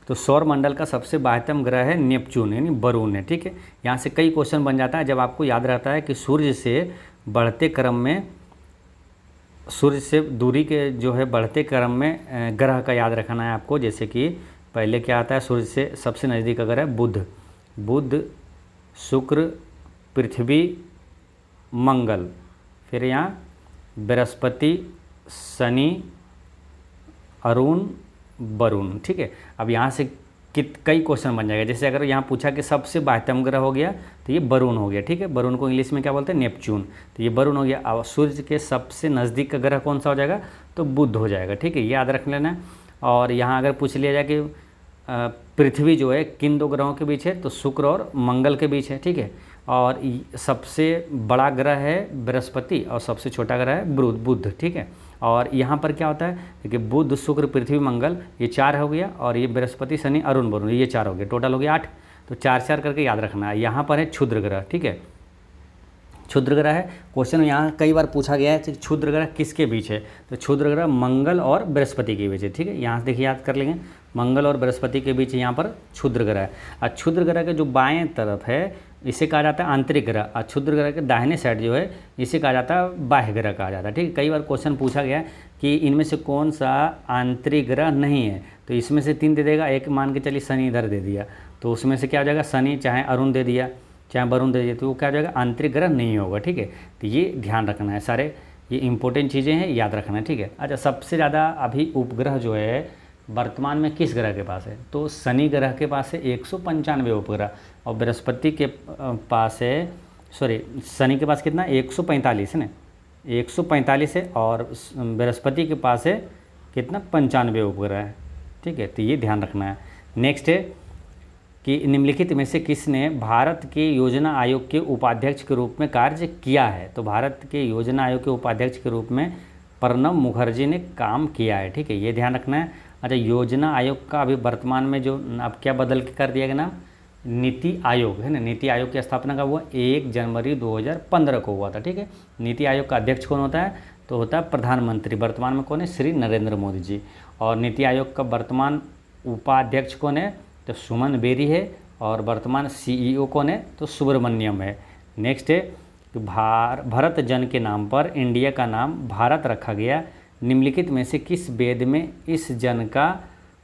तो सौरमंडल का सबसे बाह्यतम ग्रह है नेपच्यून यानी वरुण है। ठीक है, यहाँ से कई क्वेश्चन बन जाता है जब आपको याद रहता है कि सूर्य से बढ़ते क्रम में, सूर्य से दूरी के जो है बढ़ते क्रम में ग्रह का याद रखना है आपको। जैसे कि पहले क्या आता है, सूर्य से सबसे नज़दीक ग्रह है बुध, शुक्र, पृथ्वी, मंगल, फिर यहाँ बृहस्पति, शनि, अरुण, वरुण। ठीक है, अब यहाँ से कई क्वेश्चन बन जाएगा। जैसे अगर यहाँ पूछा कि सबसे बाह्यतम ग्रह हो गया तो ये वरुण हो गया। ठीक है, वरुण को इंग्लिश में क्या बोलते हैं? नेपच्यून। तो ये वरुण हो गया। अब सूर्य के सबसे नज़दीक का ग्रह कौन सा हो जाएगा? तो बुध हो जाएगा। ठीक है, याद रख लेना है। और यहाँ अगर पूछ लिया जाए कि पृथ्वी जो है किन दो ग्रहों के बीच है? तो शुक्र और मंगल के बीच है। ठीक है, और सबसे बड़ा ग्रह है बृहस्पति और सबसे छोटा ग्रह है बुध। ठीक है, और यहाँ पर क्या होता है कि बुध, शुक्र, पृथ्वी, मंगल ये 4 हो गया, और ये बृहस्पति, शनि, अरुण, वरुण ये 4 हो गए, टोटल हो गया 8। तो 4 करके याद रखना है। यहाँ पर है क्षुद्र ग्रह। ठीक है, क्षुद्र ग्रह है। क्वेश्चन यहाँ कई बार पूछा गया है कि क्षुद्र ग्रह किसके बीच है? तो क्षुद्र ग्रह मंगल और बृहस्पति के बीच है। ठीक है, यहाँ से देखिए याद कर लेंगे, मंगल और बृहस्पति के बीच यहाँ पर क्षुद्र ग्रह है। और क्षुद्र ग्रह के जो बाएं तरफ है इसे कहा जाता है आंतरिक ग्रह, और क्षुद्र ग्रह के दाहिने साइड जो है इसे कहा जाता है बाह्य ग्रह कहा जाता है। ठीक है, कई बार क्वेश्चन पूछा गया है कि इनमें से कौन सा आंतरिक ग्रह नहीं है? तो इसमें से 3 दे देगा, एक मान के चलिए शनि इधर दे दिया, तो उसमें से क्या हो जाएगा? शनि, चाहे अरुण दे दिया, चाहे वरुण दे दिया, तो वो क्या हो जाएगा? आंतरिक ग्रह नहीं होगा। ठीक है, तो ये ध्यान रखना है, सारे ये इंपॉर्टेंट चीज़ें हैं, याद रखना है। ठीक है, अच्छा, सबसे ज़्यादा अभी उपग्रह जो है वर्तमान में किस ग्रह के पास है? तो शनि ग्रह के पास है 195 उपग्रह, और बृहस्पति के पास है, सॉरी शनि के पास कितना 145 है ना, 145 है, और बृहस्पति के पास है कितना 95 उपग्रह है। ठीक है, तो ये ध्यान रखना है। नेक्स्ट है कि निम्नलिखित में से किसने भारत के योजना आयोग के उपाध्यक्ष के रूप में कार्य किया है? तो भारत के योजना आयोग के उपाध्यक्ष के रूप में प्रणब मुखर्जी ने काम किया है। ठीक है, ये ध्यान रखना है। अच्छा, योजना आयोग का अभी वर्तमान में जो अब क्या बदल के कर दिया गया नाम, नीति आयोग है ना। नीति आयोग की स्थापना कब हुआ? 1 जनवरी 2015 को हुआ था। ठीक है, नीति आयोग का अध्यक्ष कौन होता है? तो होता है प्रधानमंत्री। वर्तमान में कौन है? श्री नरेंद्र मोदी जी। और नीति आयोग का वर्तमान उपाध्यक्ष कौन है? तो सुमन बेरी है। और वर्तमान CEO कौन है? तो सुब्रमण्यम है। नेक्स्ट है कि भरत जन के नाम पर इंडिया का नाम भारत रखा गया। निम्नलिखित में से किस वेद में इस जन का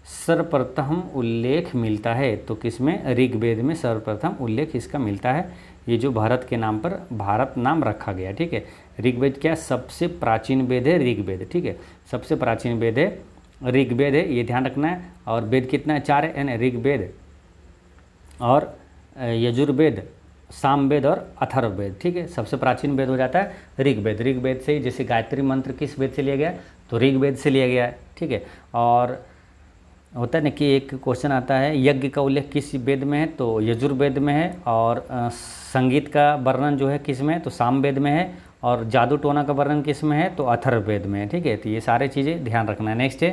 सर्वप्रथम उल्लेख मिलता है? तो किसमें? ऋग्वेद में सर्वप्रथम उल्लेख इसका मिलता है। ये जो भारत के नाम पर भारत नाम रखा गया। ठीक है, ऋग्वेद क्या? सबसे प्राचीन वेद है ऋग्वेद। ठीक है, सबसे प्राचीन वेद है ऋग्वेद है, ये ध्यान रखना है। और वेद कितना है? 4 है ना, ऋग्वेद और यजुर्वेद, सामवेद और अथर्ववेद। ठीक है, सबसे प्राचीन वेद हो जाता है ऋग्वेद। ऋग्वेद से ही जैसे गायत्री मंत्र किस वेद से लिया गया? तो ऋग्वेद से लिया गया है। ठीक है, और होता है ना कि एक क्वेश्चन आता है यज्ञ का उल्लेख किस वेद में है? तो यजुर्वेद में है। और संगीत का वर्णन जो है किस में है? तो सामवेद में है। और जादू टोना का वर्णन किस में है? तो अथर्ववेद में है। ठीक है, तो ये सारी चीज़ें ध्यान रखना है। नेक्स्ट है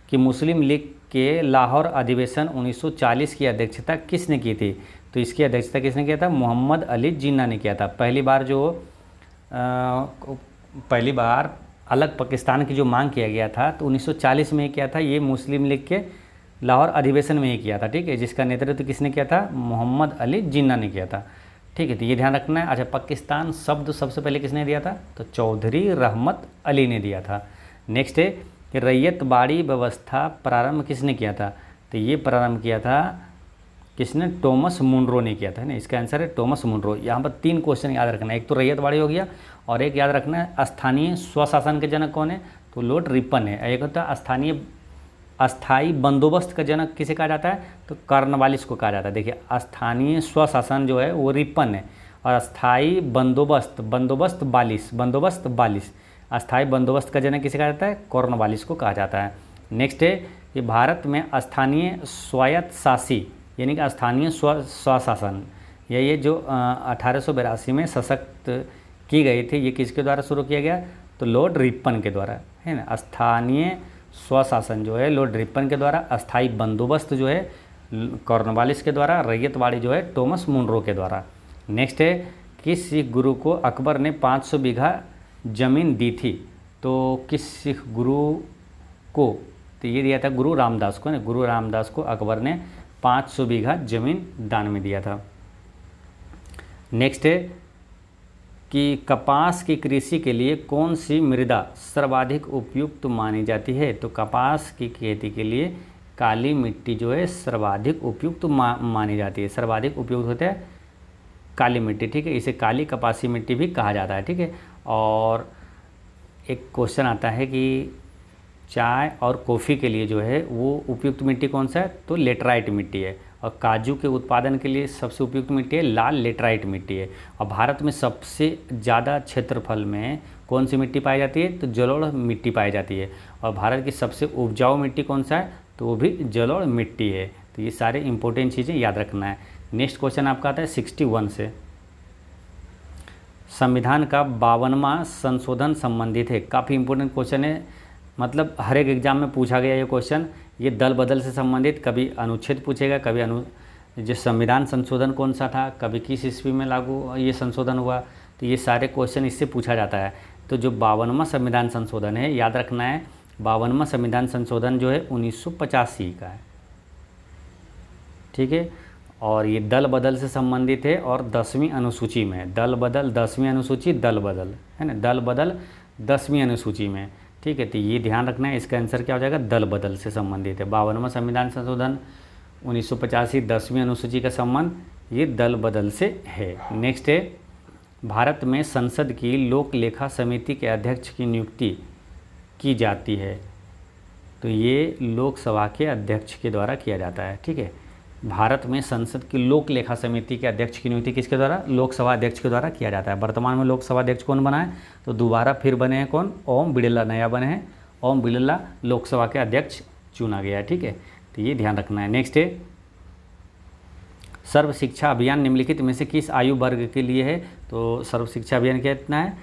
कि मुस्लिम लीग के लाहौर अधिवेशन 1940 की अध्यक्षता किसने की थी? तो इसकी अध्यक्षता किसने किया था? मोहम्मद अली जिन्ना ने किया था। पहली बार अलग पाकिस्तान की जो मांग किया गया था तो 1940 में ही किया था। ये मुस्लिम लीग के लाहौर अधिवेशन में ही किया था। ठीक है, जिसका नेतृत्व किसने किया था? मोहम्मद अली जिन्ना ने किया था। ठीक है, तो ये ध्यान रखना है। अच्छा, पाकिस्तान शब्द सबसे पहले किसने दिया था? तो चौधरी रहमत अली ने दिया था। नेक्स्ट है कि रैयतवाड़ी व्यवस्था प्रारंभ किसने किया था? तो ये प्रारंभ किया था किसने? टॉमस मुनरो ने किया था ना। इसका आंसर है टॉमस मुनरो। यहाँ पर 3 क्वेश्चन याद रखना है। एक तो रैयतवाड़ी हो गया, और एक याद रखना है स्थानीय स्वशासन के जनक कौन है? तो लॉर्ड रिपन है। एक होता है अस्थाई बंदोबस्त का जनक किसे कहा जाता है? तो कॉर्नवालिस को कहा जाता है। देखिए, स्थानीय स्वशासन जो है वो रिपन है, और अस्थाई बंदोबस्त बालिस अस्थाई बंदोबस्त का जनक किसे कहा जाता है? कॉर्नवालिस को कहा जाता है। नेक्स्ट है कि भारत में स्थानीय स्वायत्त शासी यानी कि स्थानीय स्वशासन ये जो 1882 में सशक्त की गई थी, ये किसके द्वारा शुरू किया गया? तो लॉर्ड रिपन के द्वारा, है ना। स्थानीय स्वशासन जो है लॉर्ड रिपन के द्वारा, अस्थाई बंदोबस्त जो है कॉर्नवालिस के द्वारा, रैयतवाड़ी जो है टॉमस मुनरो के द्वारा। नेक्स्ट है किस सिख गुरु को अकबर ने 500 बीघा जमीन दी थी? तो किस सिख गुरु को? तो ये दिया था गुरु रामदास को ना। गुरु रामदास को अकबर ने 500 बीघा जमीन दान में दिया था। नेक्स्ट है कि कपास की कृषि के लिए कौन सी मृदा सर्वाधिक उपयुक्त मानी जाती है? तो कपास की खेती के लिए काली मिट्टी जो है सर्वाधिक उपयुक्त मानी जाती है। सर्वाधिक उपयुक्त होता है काली मिट्टी। ठीक है, इसे काली कपासी मिट्टी भी कहा जाता है। ठीक है, और एक क्वेश्चन आता है कि चाय और कॉफ़ी के लिए जो है वो उपयुक्त मिट्टी कौन सा है? तो लेटराइट मिट्टी है। और काजू के उत्पादन के लिए सबसे उपयुक्त मिट्टी है लाल लेटराइट मिट्टी है। और भारत में सबसे ज़्यादा क्षेत्रफल में कौन सी मिट्टी पाई जाती है? तो जलोढ़ मिट्टी पाई जाती है। और भारत की सबसे उपजाऊ मिट्टी कौन सा है? तो वो भी जलोढ़ मिट्टी है। तो ये सारे इंपॉर्टेंट चीज़ें याद रखना है। नेक्स्ट क्वेश्चन आपका आता है 61 से। संविधान का 52वां संशोधन संबंधित है। काफ़ी इंपॉर्टेंट क्वेश्चन है, मतलब हर एक एग्जाम में पूछा गया ये क्वेश्चन। ये दल बदल से संबंधित, कभी अनुच्छेद पूछेगा, कभी जो संविधान संशोधन कौन सा था, कभी किस ईस्वी में लागू ये संशोधन हुआ। तो ये सारे क्वेश्चन इससे पूछा जाता है। तो जो 52वां संविधान संशोधन है, याद रखना है 52वां संविधान संशोधन जो है 1985 का है। ठीक है, और ये दल बदल से संबंधित है और 10वीं अनुसूची में। दल बदल 10वीं अनुसूची, दल बदल है ना, दल बदल 10वीं अनुसूची में। ठीक है, तो ये ध्यान रखना है। इसका आंसर क्या हो जाएगा? दल बदल से संबंधित है। 52वां संविधान संशोधन 1985 10वीं अनुसूची का संबंध ये दल बदल से है। नेक्स्ट है भारत में संसद की लोक लेखा समिति के अध्यक्ष की नियुक्ति की जाती है। तो ये लोकसभा के अध्यक्ष के द्वारा किया जाता है। ठीक है, भारत में संसद की लोक लेखा समिति के अध्यक्ष की नियुक्ति किसके द्वारा? लोकसभा अध्यक्ष के द्वारा किया जाता है। वर्तमान में लोकसभा अध्यक्ष कौन बना है? तो दोबारा फिर बने हैं कौन? ओम बिड़ला नया बने हैं। ओम बिड़ला लोकसभा के अध्यक्ष चुना गया है। ठीक है, तो ये ध्यान रखना है। नेक्स्ट है, सर्व शिक्षा अभियान निम्नलिखित में से किस आयु वर्ग के लिए है? तो सर्व शिक्षा अभियान कितना है?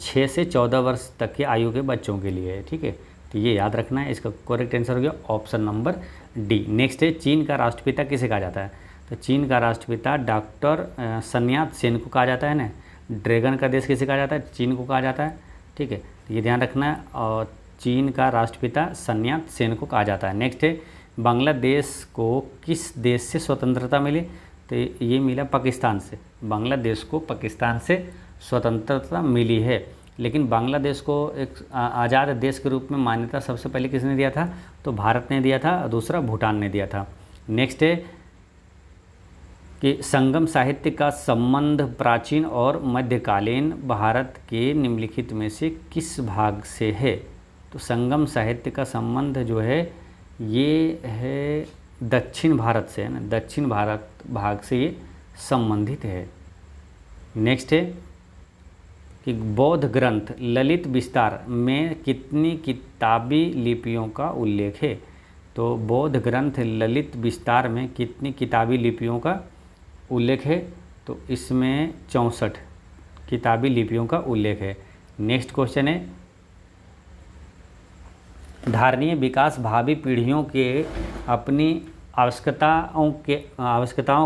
6 से 14 वर्ष तक की आयु के बच्चों के लिए है। ठीक है, तो ये याद रखना है। इसका करेक्ट आंसर हो गया ऑप्शन नंबर डी। नेक्स्ट है, चीन का राष्ट्रपिता किसे कहा जाता है? तो चीन का राष्ट्रपिता डॉक्टर सन यात सेन को कहा जाता है ना। ड्रैगन का देश किसे कहा जाता है? चीन को कहा जाता है। ठीक है, तो ये ध्यान रखना है। और चीन का राष्ट्रपिता सन यात सेन को कहा जाता है। नेक्स्ट है, बांग्लादेश को किस देश से स्वतंत्रता मिली? तो ये मिला पाकिस्तान से। बांग्लादेश को पाकिस्तान से स्वतंत्रता मिली है। लेकिन बांग्लादेश को एक आज़ाद देश के रूप में मान्यता सबसे पहले किसने दिया था? तो भारत ने दिया था, दूसरा भूटान ने दिया था। नेक्स्ट है कि संगम साहित्य का संबंध प्राचीन और मध्यकालीन भारत के निम्नलिखित में से किस भाग से है? तो संगम साहित्य का संबंध जो है ये है दक्षिण भारत से, है ना। दक्षिण भारत भाग से ये संबंधित है। नेक्स्ट है कि बौद्ध ग्रंथ ललित विस्तार में कितनी किताबी लिपियों का उल्लेख है? तो बौद्ध ग्रंथ ललित विस्तार में कितनी किताबी लिपियों का उल्लेख है? तो इसमें 64 किताबी लिपियों का उल्लेख है। नेक्स्ट क्वेश्चन है, धारणीय विकास भावी पीढ़ियों के अपनी आवश्यकताओं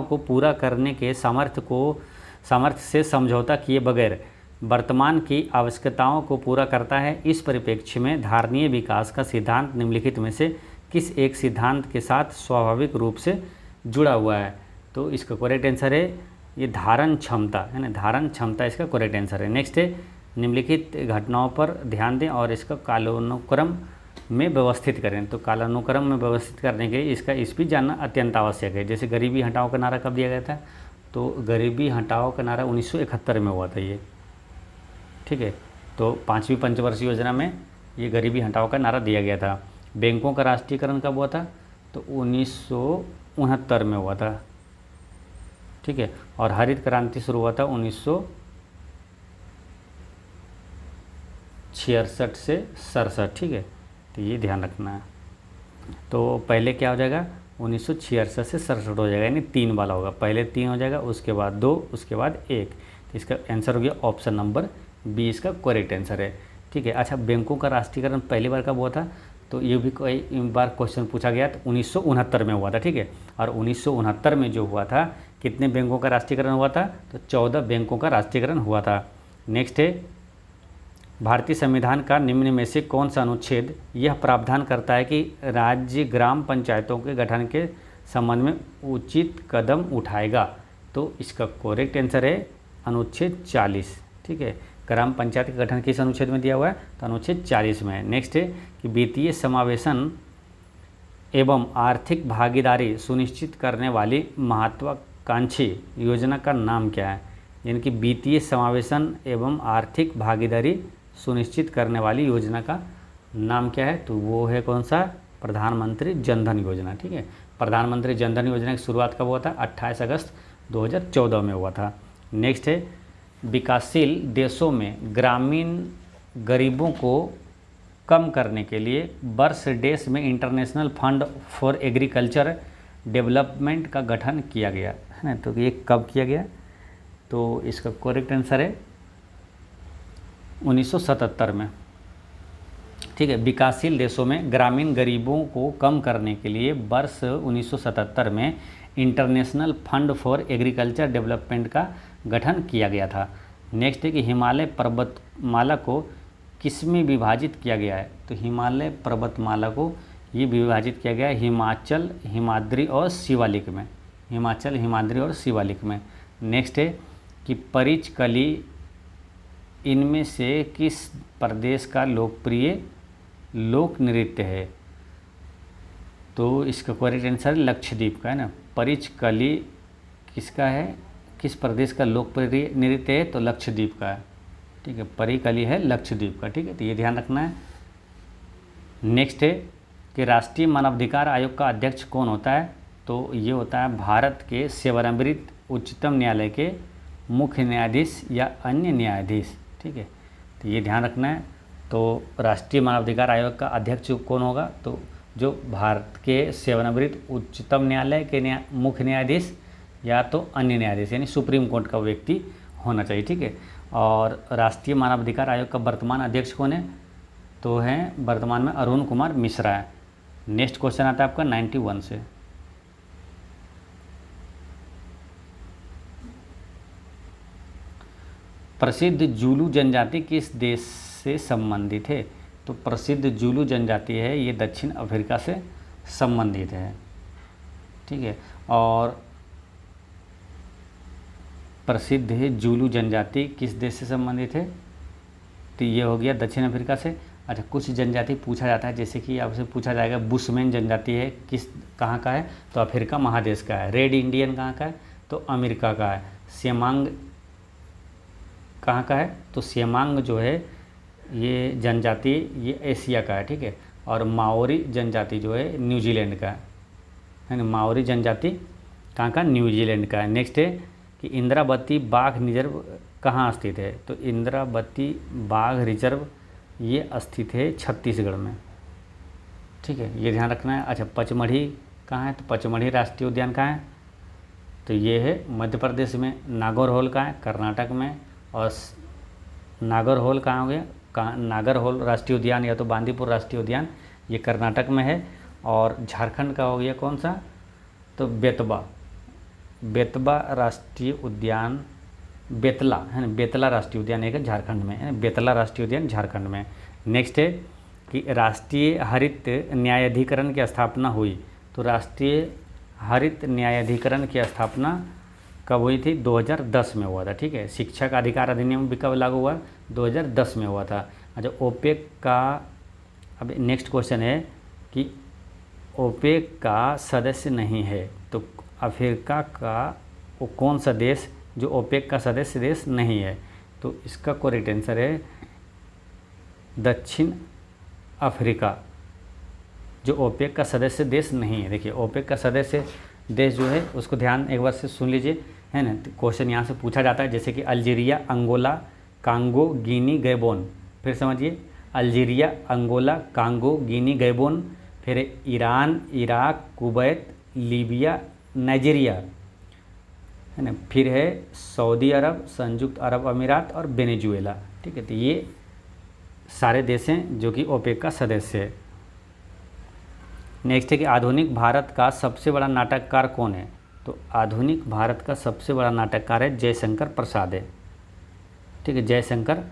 को पूरा करने के सामर्थ्य से समझौता किए बगैर वर्तमान की आवश्यकताओं को पूरा करता है। इस परिप्रेक्ष्य में धारणीय विकास का सिद्धांत निम्नलिखित में से किस एक सिद्धांत के साथ स्वाभाविक रूप से जुड़ा हुआ है? तो इसका करेक्ट आंसर है ये धारण क्षमता, है ना। धारण क्षमता इसका करेक्ट आंसर है। नेक्स्ट है, निम्नलिखित घटनाओं पर ध्यान दें और इसका कालानुक्रम में व्यवस्थित करें। तो कालानुक्रम में व्यवस्थित करने के लिए इसका स्पीड जानना अत्यंत आवश्यक है। जैसे गरीबी हटाओ का नारा कब दिया गया था? तो गरीबी हटाओ का नारा 1971 में हुआ था ये। ठीक है, तो 5वीं पंचवर्षीय योजना में ये गरीबी हटाओ का नारा दिया गया था। बैंकों का राष्ट्रीयकरण कब हुआ था? तो 1969 में हुआ था। ठीक है, और हरित क्रांति शुरू हुआ था 1966 से 67। ठीक है, तो ये ध्यान रखना है। तो पहले क्या हो जाएगा? 1966 से 67 हो जाएगा, यानी 3 वाला होगा। पहले 3 हो जाएगा, उसके बाद 2, उसके बाद 1। तो इसका आंसर हो गया ऑप्शन नंबर बी, इसका करेक्ट आंसर है। ठीक है, अच्छा बैंकों का राष्ट्रीयकरण पहली बार कब हुआ था? तो ये भी कई बार क्वेश्चन पूछा गया। तो 1969 में हुआ था। ठीक है, और 1969 में जो हुआ था, कितने बैंकों का राष्ट्रीयकरण हुआ था? तो 14 बैंकों का राष्ट्रीयकरण हुआ था। नेक्स्ट है, भारतीय संविधान का निम्न में से कौन सा अनुच्छेद यह प्रावधान करता है कि राज्य ग्राम पंचायतों के गठन के संबंध में उचित कदम उठाएगा? तो इसका करेक्ट आंसर है अनुच्छेद 40। ठीक है, ग्राम पंचायत का गठन किस अनुच्छेद में दिया हुआ है? तो अनुच्छेद 40 में है। नेक्स्ट है कि वित्तीय समावेशन एवं आर्थिक भागीदारी सुनिश्चित करने वाली महत्वाकांक्षी योजना का नाम क्या है? यानी कि वित्तीय समावेशन एवं आर्थिक भागीदारी सुनिश्चित करने वाली योजना का नाम क्या है? तो वो है कौन सा? प्रधानमंत्री जनधन योजना। ठीक है, प्रधानमंत्री जनधन योजना की शुरुआत कब हुआ था? 28 अगस्त 2014 में हुआ था। नेक्स्ट है, विकासशील देशों में ग्रामीण गरीबों को कम करने के लिए वर्ष डेस में international fund for agriculture development का गठन किया गया, है ना। तो ये कब किया गया? तो इसका करेक्ट आंसर है 1977 में। ठीक है, विकासशील देशों में ग्रामीण गरीबों को कम करने के लिए वर्ष 1977 में international fund for agriculture development का गठन किया गया था। नेक्स्ट है कि हिमालय पर्वतमाला को किस में विभाजित किया गया है? तो हिमालय पर्वतमाला को ये विभाजित किया गया है हिमाचल, हिमाद्री और शिवालिक में। हिमाचल, हिमाद्री और शिवालिक में। नेक्स्ट है कि परिचकली इनमें से किस प्रदेश का लोकप्रिय लोक नृत्य है? तो इसका करेक्ट आंसर लक्षद्वीप का, है ना। परिचकली किसका है? किस प्रदेश का लोकप्रिय नृत्य है? तो लक्षद्वीप का है। ठीक है, परिकली है लक्षद्वीप का। ठीक है, तो ये ध्यान रखना है। नेक्स्ट है कि राष्ट्रीय मानवाधिकार आयोग का अध्यक्ष कौन होता है? तो ये होता है भारत के सेवानिवृत्त उच्चतम न्यायालय के मुख्य न्यायाधीश या अन्य न्यायाधीश। ठीक है, तो ये ध्यान रखना है। तो राष्ट्रीय मानवाधिकार आयोग का अध्यक्ष कौन होगा? तो जो भारत के सेवानिवृत्त उच्चतम न्यायालय के मुख्य न्यायाधीश या तो अन्य न्यायाधीश यानी सुप्रीम कोर्ट का व्यक्ति होना चाहिए। ठीक है, और राष्ट्रीय मानवाधिकार आयोग का वर्तमान अध्यक्ष कौन है? तो हैं वर्तमान में अरुण कुमार मिश्रा है। नेक्स्ट क्वेश्चन आता है आपका 91 से। प्रसिद्ध जूलू जनजाति किस देश से संबंधित है? तो प्रसिद्ध जूलू जनजाति है ये दक्षिण अफ्रीका से संबंधित है। ठीक है, और प्रसिद्ध है जूलू जनजाति किस देश से संबंधित है? तो ये हो गया दक्षिण अफ्रीका से। अच्छा, कुछ जनजाति पूछा जाता है, जैसे कि आपसे पूछा जाएगा बुशमैन जनजाति है कहाँ का है? तो अफ्रीका महादेश का है। रेड इंडियन कहाँ का है? तो अमेरिका का है। सियामांग कहाँ का है? तो सियामांग जो है ये जनजाति ये एशिया का है। ठीक है, और माओरी जनजाति जो है न्यूजीलैंड का है ना। माओरी जनजाति कहाँ का? न्यूजीलैंड का है। नेक्स्ट है कि इंद्रावती बाघ रिजर्व कहाँ स्थित है? तो इंद्रावती बाघ रिजर्व ये स्थित है छत्तीसगढ़ में। ठीक है, ये ध्यान रखना है। अच्छा, पचमढ़ी कहाँ है? तो पचमढ़ी राष्ट्रीय उद्यान कहाँ है? तो ये है मध्य प्रदेश में। नागौरहोल कहाँ है? कर्नाटक में। और नागौरहोल कहाँ हो गया? नागरहोल राष्ट्रीय उद्यान या तो बांदीपुर राष्ट्रीय उद्यान ये कर्नाटक में है। और झारखंड का हो गया कौन सा? तो बेतबा राष्ट्रीय उद्यान, बेतला है ना, बेतला राष्ट्रीय उद्यान एक झारखंड में है, बेतला राष्ट्रीय उद्यान झारखंड में। नेक्स्ट है कि राष्ट्रीय हरित न्यायाधिकरण की स्थापना हुई। तो राष्ट्रीय हरित न्यायाधिकरण की स्थापना कब हुई थी? 2010 में हुआ था। ठीक है, शिक्षा का अधिकार अधिनियम भी कब लागू हुआ? 2010 में हुआ था। अच्छा, ओपेक का अब नेक्स्ट क्वेश्चन है कि ओपेक का सदस्य नहीं है तो अफ्रीका का वो कौन सा देश जो ओपेक का सदस्य देश नहीं है? तो इसका करेक्ट आंसर है दक्षिण अफ्रीका, जो ओपेक का सदस्य देश नहीं है। देखिए, ओपेक का सदस्य देश जो है उसको ध्यान एक बार से सुन लीजिए, है ना। क्वेश्चन यहाँ से पूछा जाता है, जैसे कि अल्जीरिया, अंगोला, कांगो, गिनी, गैबोन। फिर समझिए, अल्जीरिया, अंगोला, कांगो, गिनी, गैबोन। फिर Iran, Iraq, Kuwait, Libya, Nigeria, है ना। फिर है सऊदी अरब, संयुक्त अरब अमीरात और वेनेजुएला। ठीक है, तो ये सारे देश हैं जो कि ओपेक का सदस्य है। नेक्स्ट है कि आधुनिक भारत का सबसे बड़ा नाटककार कौन है? तो आधुनिक भारत का सबसे बड़ा नाटककार है जयशंकर प्रसाद है। ठीक है, जयशंकर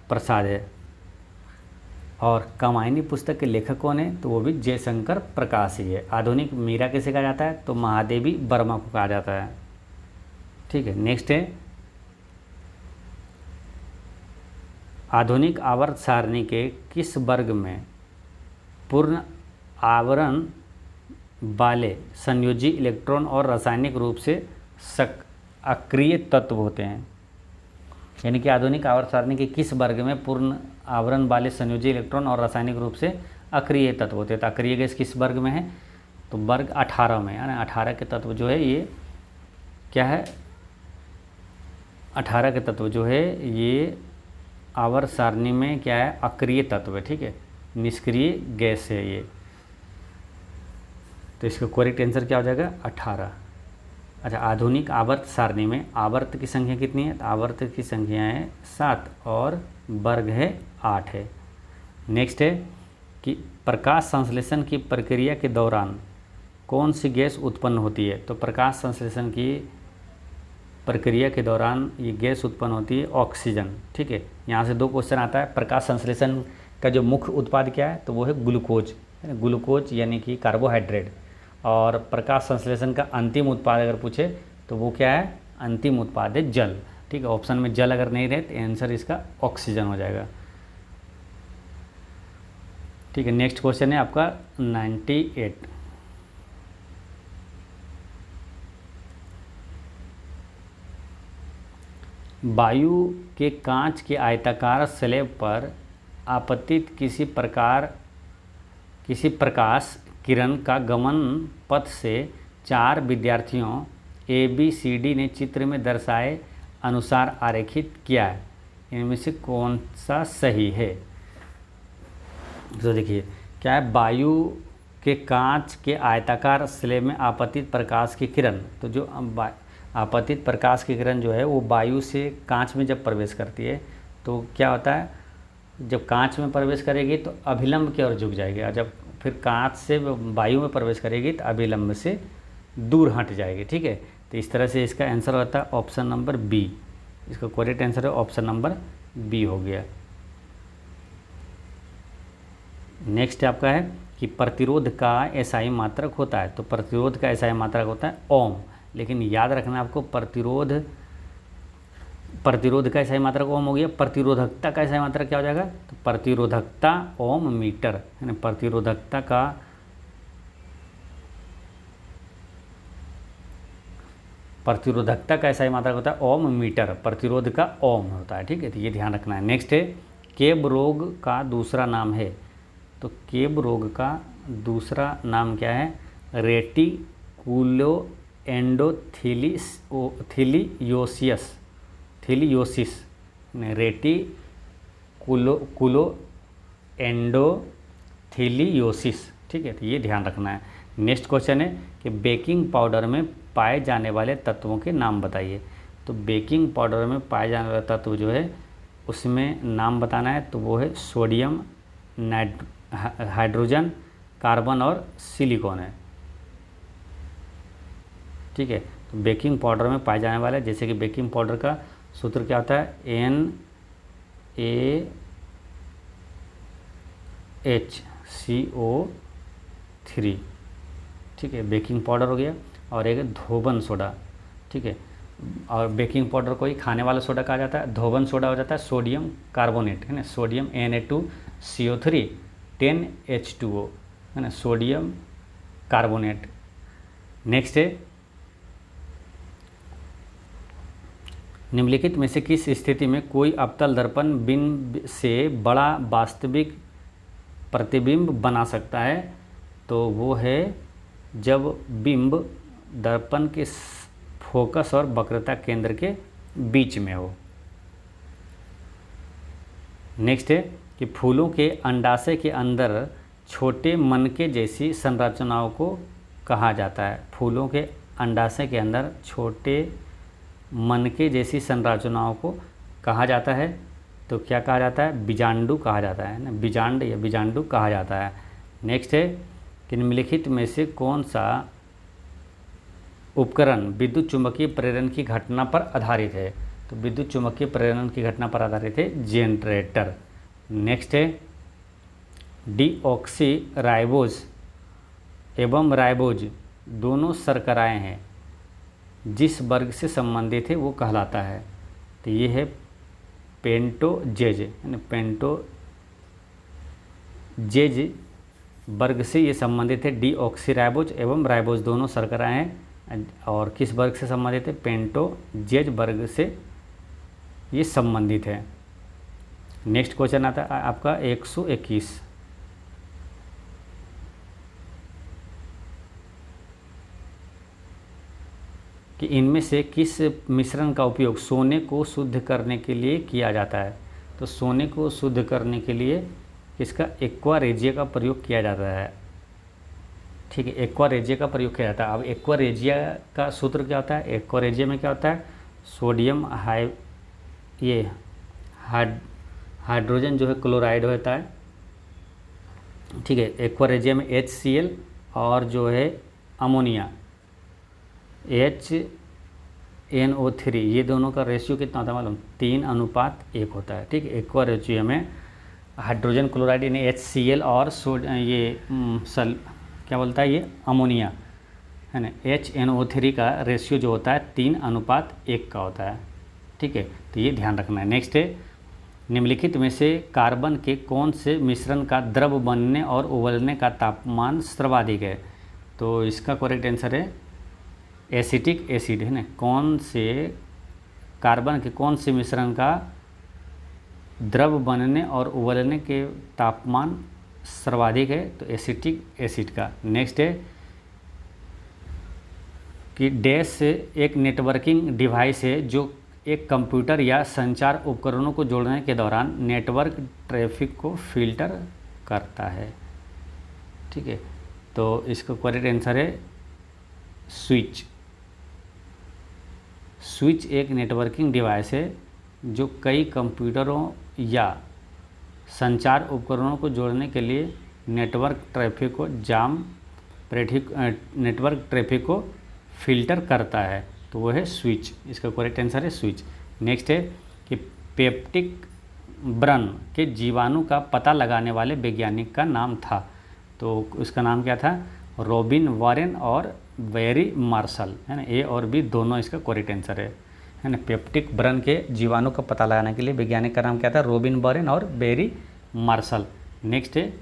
प्रसाद है। और कामायनी पुस्तक के लेखक कौन है? तो वो भी जयशंकर प्रकाश ही है। आधुनिक मीरा किसे कहा जाता है? तो महादेवी वर्मा को कहा जाता है। ठीक है, नेक्स्ट है आधुनिक आवर्त सारणी के किस वर्ग में पूर्ण आवरण वाले संयोजी इलेक्ट्रॉन और रासायनिक रूप से अक्रिय तत्व होते हैं? यानी कि आधुनिक आवर्त सारणी के किस वर्ग में पूर्ण आवरण वाले संयोजी इलेक्ट्रॉन और रासायनिक रूप से अक्रिय तत्व होते हैं? तो अक्रिय गैस किस वर्ग में है? तो वर्ग 18 में है ना। 18 के तत्व जो है ये क्या है? 18 के तत्व जो है ये आवर्त सारणी में क्या है? अक्रिय तत्व है। ठीक है, निष्क्रिय गैस है ये। तो इसका करेक्ट आंसर क्या हो जाएगा? 18। अच्छा, आधुनिक आवर्त सारणी में आवर्त की संख्या कितनी है? तो आवर्त की संख्या है 7 और वर्ग है 8 है। नेक्स्ट है कि प्रकाश संश्लेषण की प्रक्रिया के दौरान कौन सी गैस उत्पन्न होती है? तो प्रकाश संश्लेषण की प्रक्रिया के दौरान ये गैस उत्पन्न होती है ऑक्सीजन। ठीक है, यहाँ से 2 क्वेश्चन आता है। प्रकाश संश्लेषण का जो मुख्य उत्पाद क्या है? तो वो है ग्लूकोज, ग्लूकोज यानी कि कार्बोहाइड्रेट। और प्रकाश संश्लेषण का अंतिम उत्पाद अगर पूछे तो वो क्या है? अंतिम उत्पाद है जल। ठीक है, ऑप्शन में जल अगर नहीं रहे तो आंसर इसका ऑक्सीजन हो जाएगा। ठीक है, नेक्स्ट क्वेश्चन है आपका 98। वायु के कांच के आयताकार स्लैब पर आपतित किसी प्रकार किसी प्रकाश किरण का गमन पथ से 4 विद्यार्थियों ABCD ने चित्र में दर्शाए अनुसार आरेखित किया है, इनमें से कौन सा सही है। तो देखिए क्या है, वायु के कांच के आयताकार स्लेब में आपतित प्रकाश की किरण, तो जो आपतित प्रकाश की किरण जो है वो वायु से कांच में जब प्रवेश करती है तो क्या होता है, जब कांच में प्रवेश करेगी तो अभिलंब की ओर झुक जाएगी, और जब फिर कांच से वायु में प्रवेश करेगी तो अभिलंब से दूर हट जाएगी। ठीक है, तो इस तरह से इसका आंसर होता है ऑप्शन नंबर बी। इसका करेक्ट आंसर है ऑप्शन नंबर बी हो गया। नेक्स्ट आपका है कि प्रतिरोध का एसआई मात्रक होता है, तो प्रतिरोध का एसआई मात्रक होता है ओम, लेकिन याद रखना आपको प्रतिरोध का एसआई मात्रक ओम हो गया। प्रतिरोधकता का एसआई मात्रक क्या हो जाएगा, तो प्रतिरोधकता ओम मीटर है ना, प्रतिरोधकता का एसआई मात्रक होता है ओम मीटर, प्रतिरोध का ओम होता है। ठीक है, तो ये ध्यान रखना है। नेक्स्ट है केब रोग का दूसरा नाम है, तो केब रोग का दूसरा नाम क्या है, रेटिकुलो एंडोथीलियोसिस, रेटिकुलो एंडोथीलियोसिस। ठीक है, तो ये ध्यान रखना है। नेक्स्ट क्वेश्चन है कि बेकिंग पाउडर में पाए जाने वाले तत्वों के नाम बताइए, तो बेकिंग पाउडर में पाए जाने वाला तत्व जो है उसमें नाम बताना है, तो वो है सोडियम, हाइड्रोजन, कार्बन और सिलिकॉन है। ठीक है, तो बेकिंग पाउडर में पाए जाने वाले, जैसे कि बेकिंग पाउडर का सूत्र क्या होता है, NaHCO3। ठीक है, बेकिंग पाउडर हो गया। और एक धोबन सोडा। ठीक है, और बेकिंग पाउडर को ही खाने वाला सोडा कहा जाता है। धोबन सोडा हो जाता है सोडियम कार्बोनेट है ना, सोडियम Na2CO3 10H2O है ना, सोडियम कार्बोनेट। नेक्स्ट है निम्नलिखित में से किस स्थिति में कोई अवतल दर्पण बिंब से बड़ा वास्तविक प्रतिबिंब बना सकता है, तो वो है जब बिंब दर्पण के फोकस और वक्रता केंद्र के बीच में हो। नेक्स्ट है कि फूलों के अंडाशय के अंदर छोटे मनके जैसी संरचनाओं को कहा जाता है। फूलों के अंडाशय के अंदर छोटे मनके जैसी संरचनाओं को कहा जाता है, तो क्या कहा जाता है, बीजांडु कहा जाता है ना, बीजांड या बीजांडु कहा जाता है। नेक्स्ट है कि निम्नलिखित में से कौन सा उपकरण विद्युत चुम्बकीय प्रेरण की घटना पर आधारित है, तो विद्युत चुम्बकीय प्रेरण की घटना पर आधारित है जनरेटर। नेक्स्ट है डीऑक्सी राइबोज एवं राइबोज दोनों शर्कराएं हैं, जिस वर्ग से संबंधित है वो कहलाता है, तो ये है पेंटोजेज है ना, पेंटोजेज वर्ग से ये संबंधित है। डीऑक्सी राइबोज एवं राइबोज दोनों शर्कराएं हैं, और किस वर्ग से संबंधित है, पेंटोजेज वर्ग से ये संबंधित है। नेक्स्ट क्वेश्चन आता है आपका 121, कि इनमें से किस मिश्रण का उपयोग सोने को शुद्ध करने के लिए किया जाता है, तो सोने को शुद्ध करने के लिए किसका, एक्वा रेजिया का प्रयोग किया जाता है। ठीक है, एक्वा रेजिया का प्रयोग किया जाता है। अब एक्वा रेजिया का सूत्र क्या होता है, एक्वा रेजिया में क्या होता है, सोडियम हाइड्रोजन जो है क्लोराइड होता है। ठीक है, एक्वा रेजिया में HCl और जो है अमोनिया HNO3, ये दोनों का रेशियो कितना होता है मालूम, 3:1 होता है। ठीक है, एक्वा रेजिया में हाइड्रोजन क्लोराइड यानी HCl और क्या बोलता है ये अमोनिया है ना, HNO3 का रेशियो जो होता है 3:1 का होता है। ठीक है, तो ये ध्यान रखना है। नेक्स्ट है निम्नलिखित में से कार्बन के कौन से मिश्रण का द्रव बनने और उबलने का तापमान सर्वाधिक है, तो इसका करेक्ट आंसर है एसिटिक एसिड है ना। कौन से कार्बन के कौन से मिश्रण का द्रव बनने और उबलने के तापमान सर्वाधिक है तो एसिटिक एसिड का। नेक्स्ट है कि डैश से एक नेटवर्किंग डिवाइस है जो एक कंप्यूटर या संचार उपकरणों को जोड़ने के दौरान नेटवर्क ट्रैफिक को फिल्टर करता है। ठीक है, तो इसका करेक्ट आंसर है स्विच। स्विच एक नेटवर्किंग डिवाइस है जो कई कंप्यूटरों या संचार उपकरणों को जोड़ने के लिए नेटवर्क ट्रैफिक को फिल्टर करता है, तो वो है स्विच। इसका करेक्ट आंसर है स्विच। नेक्स्ट है कि पेप्टिक ब्रन के जीवाणु का पता लगाने वाले वैज्ञानिक का नाम था, तो उसका नाम क्या था? रॉबिन वॉरेन और बेरी मार्शल, है ना। ए और बी दोनों इसका करेक्ट आंसर है ना। पेप्टिक ब्रन के जीवाणु का पता लगाने के लिए वैज्ञानिक का नाम क्या था? रॉबिन वॉरेन और बेरी मार्शल। नेक्स्ट है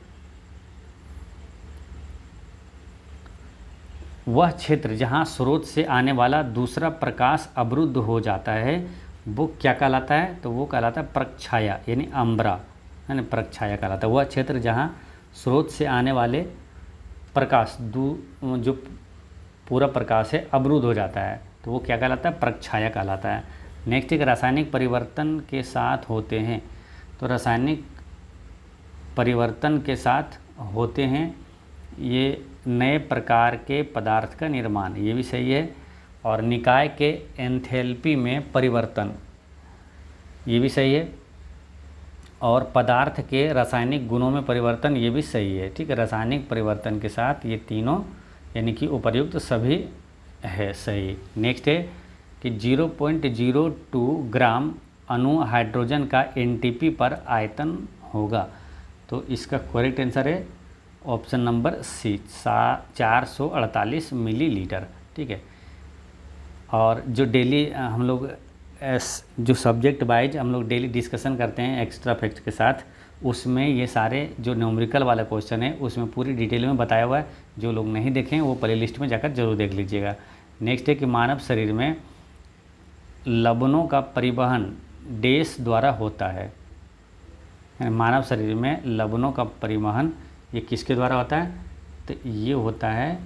वह क्षेत्र जहाँ स्रोत से आने वाला दूसरा प्रकाश अवरुद्ध हो जाता है वो क्या कहलाता है? तो वो कहलाता है प्रकाशछाया, यानी अम्ब्रा, है ना। प्रकाशछाया कहलाता है वह क्षेत्र जहाँ स्रोत से आने वाले प्रकाश जो पूरा प्रकाश है अवरुद्ध हो जाता है, तो वो क्या कहलाता है? प्रकाशछाया कहलाता है। नेक्स्ट एक रासायनिक परिवर्तन के साथ होते हैं, तो रासायनिक परिवर्तन के साथ होते हैं ये नए प्रकार के पदार्थ का निर्माण, ये भी सही है। और निकाय के एंथैल्पी में परिवर्तन, ये भी सही है। और पदार्थ के रासायनिक गुणों में परिवर्तन, ये भी सही है। ठीक है, रासायनिक परिवर्तन के साथ ये तीनों यानी कि उपर्युक्त सभी है सही। नेक्स्ट है कि 0.02 ग्राम अणु हाइड्रोजन का एनटीपी पर आयतन होगा, तो इसका करेक्ट आंसर है ऑप्शन नंबर सी, 448 मिलीलीटर। ठीक है, और जो डेली हम लोग जो सब्जेक्ट वाइज हम लोग डेली डिस्कशन करते हैं एक्स्ट्रा फैक्ट के साथ, उसमें ये सारे जो न्यूमेरिकल वाला क्वेश्चन है उसमें पूरी डिटेल में बताया हुआ है। जो लोग नहीं देखें वो प्ले लिस्ट में जाकर जरूर देख लीजिएगा। नेक्स्ट है कि मानव शरीर में लवणों का परिवहन डैश द्वारा होता है। मानव शरीर में लवणों का परिवहन ये किसके द्वारा होता है? तो ये होता है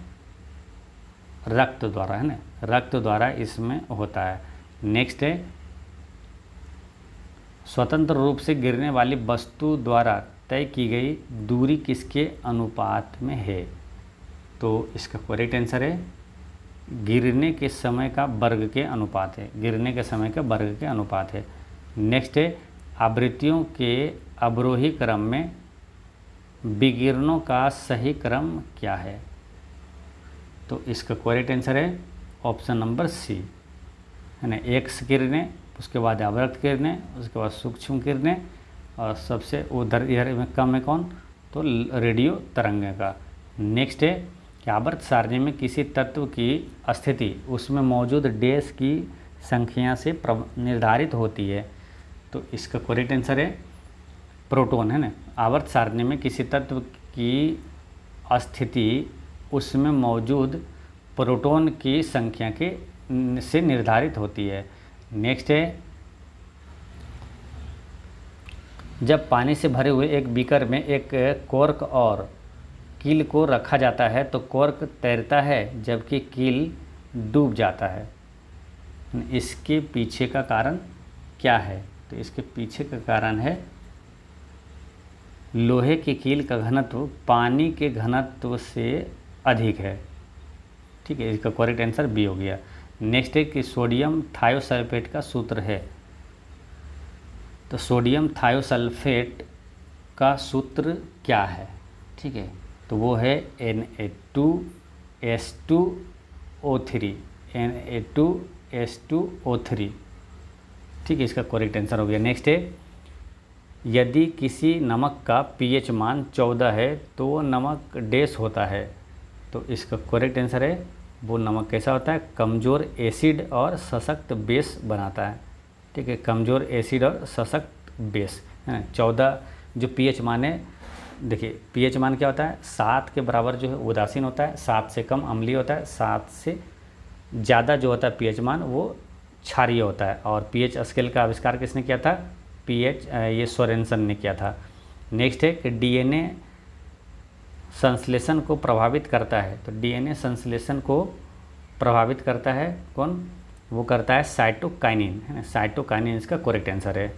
रक्त द्वारा, है ना। रक्त द्वारा इसमें होता है। नेक्स्ट है स्वतंत्र रूप से गिरने वाली वस्तु द्वारा तय की गई दूरी किसके अनुपात में है? तो इसका करेक्ट आंसर है गिरने के समय का वर्ग के अनुपात है। गिरने के समय का वर्ग के अनुपात है। नेक्स्ट है आवृत्तियों के अवरोही क्रम में विकिरणों का सही क्रम क्या है? तो इसका करेक्ट आंसर है ऑप्शन नंबर सी, है ना। एक्स किरणें, उसके बाद अवरक्त किरणें, उसके बाद सूक्ष्म किरणें, और सबसे उधर इधर में कम है कौन? तो रेडियो तरंगें का। नेक्स्ट है कि आवर्त सारणी में किसी तत्व की स्थिति उसमें मौजूद डैश की संख्या से निर्धारित होती है, तो इसका करेक्ट आंसर है प्रोटॉन, है ना। आवर्त सारणी में किसी तत्व की स्थिति उसमें मौजूद प्रोटॉन की संख्या के से निर्धारित होती है। नेक्स्ट है जब पानी से भरे हुए एक बीकर में एक कॉर्क और कील को रखा जाता है तो कॉर्क तैरता है जबकि कील डूब जाता है। इसके पीछे का कारण क्या है? तो इसके पीछे का कारण है लोहे की कील का घनत्व पानी के घनत्व से अधिक है। ठीक है, इसका करेक्ट आंसर बी हो गया। नेक्स्ट है कि सोडियम थायोसल्फेट का सूत्र है, तो सोडियम थायोसल्फेट का सूत्र क्या है? ठीक है, तो वो है Na2S2O3, Na2S2O3। ठीक है, इसका करेक्ट आंसर हो गया। नेक्स्ट है यदि किसी नमक का pH मान 14 है तो वो नमक डैश होता है, तो इसका करेक्ट आंसर है वो नमक कैसा होता है? कमज़ोर एसिड और सशक्त बेस बनाता है। ठीक है, कमज़ोर एसिड और सशक्त बेस, है। 14 जो pH मान है, देखिए pH मान क्या होता है? 7 के बराबर जो है उदासीन होता है, 7 से कम अम्लीय होता है, 7 से ज़्यादा जो होता है pH मान वो क्षारीय होता है। और pH स्केल का आविष्कार किसने किया था? ये सोरेनसन ने किया था। नेक्स्ट है कि DNA संश्लेषण को प्रभावित करता है, तो डीएनए संश्लेषण को प्रभावित करता है कौन? वो करता है साइटोकाइनिन, है ना। साइटोकाइनिन इसका करेक्ट आंसर है।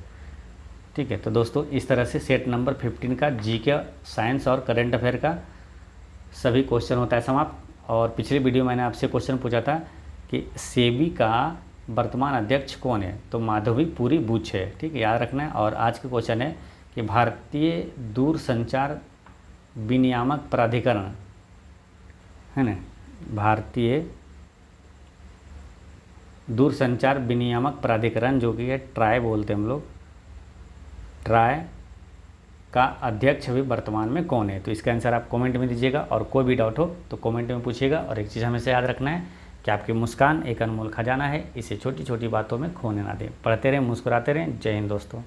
ठीक है, तो दोस्तों इस तरह से सेट नंबर 15 का जीके, साइंस और करंट अफेयर का सभी क्वेश्चन होता है समाप्त। और पिछली वीडियो मैंने आपसे क्वेश्चन पूछा था कि सेबी का वर्तमान अध्यक्ष कौन है, तो माधवीपुरी बुच है। ठीक है, याद रखना है। और आज का क्वेश्चन है कि भारतीय दूरसंचार विनियामक प्राधिकरण, है ना, भारतीय दूरसंचार विनियामक प्राधिकरण जो कि है ट्राई बोलते हैं हम लोग, ट्राई का अध्यक्ष भी वर्तमान में कौन है? तो इसका आंसर आप कमेंट में दीजिएगा और कोई भी डाउट हो तो कमेंट में पूछिएगा। और एक चीज़ हमेशा याद रखना है कि आपकी मुस्कान एक अनमोल खजाना है, इसे छोटी छोटी बातों में खोने ना दें। पढ़ते रहें, मुस्कुराते रहें। जय हिंद दोस्तों।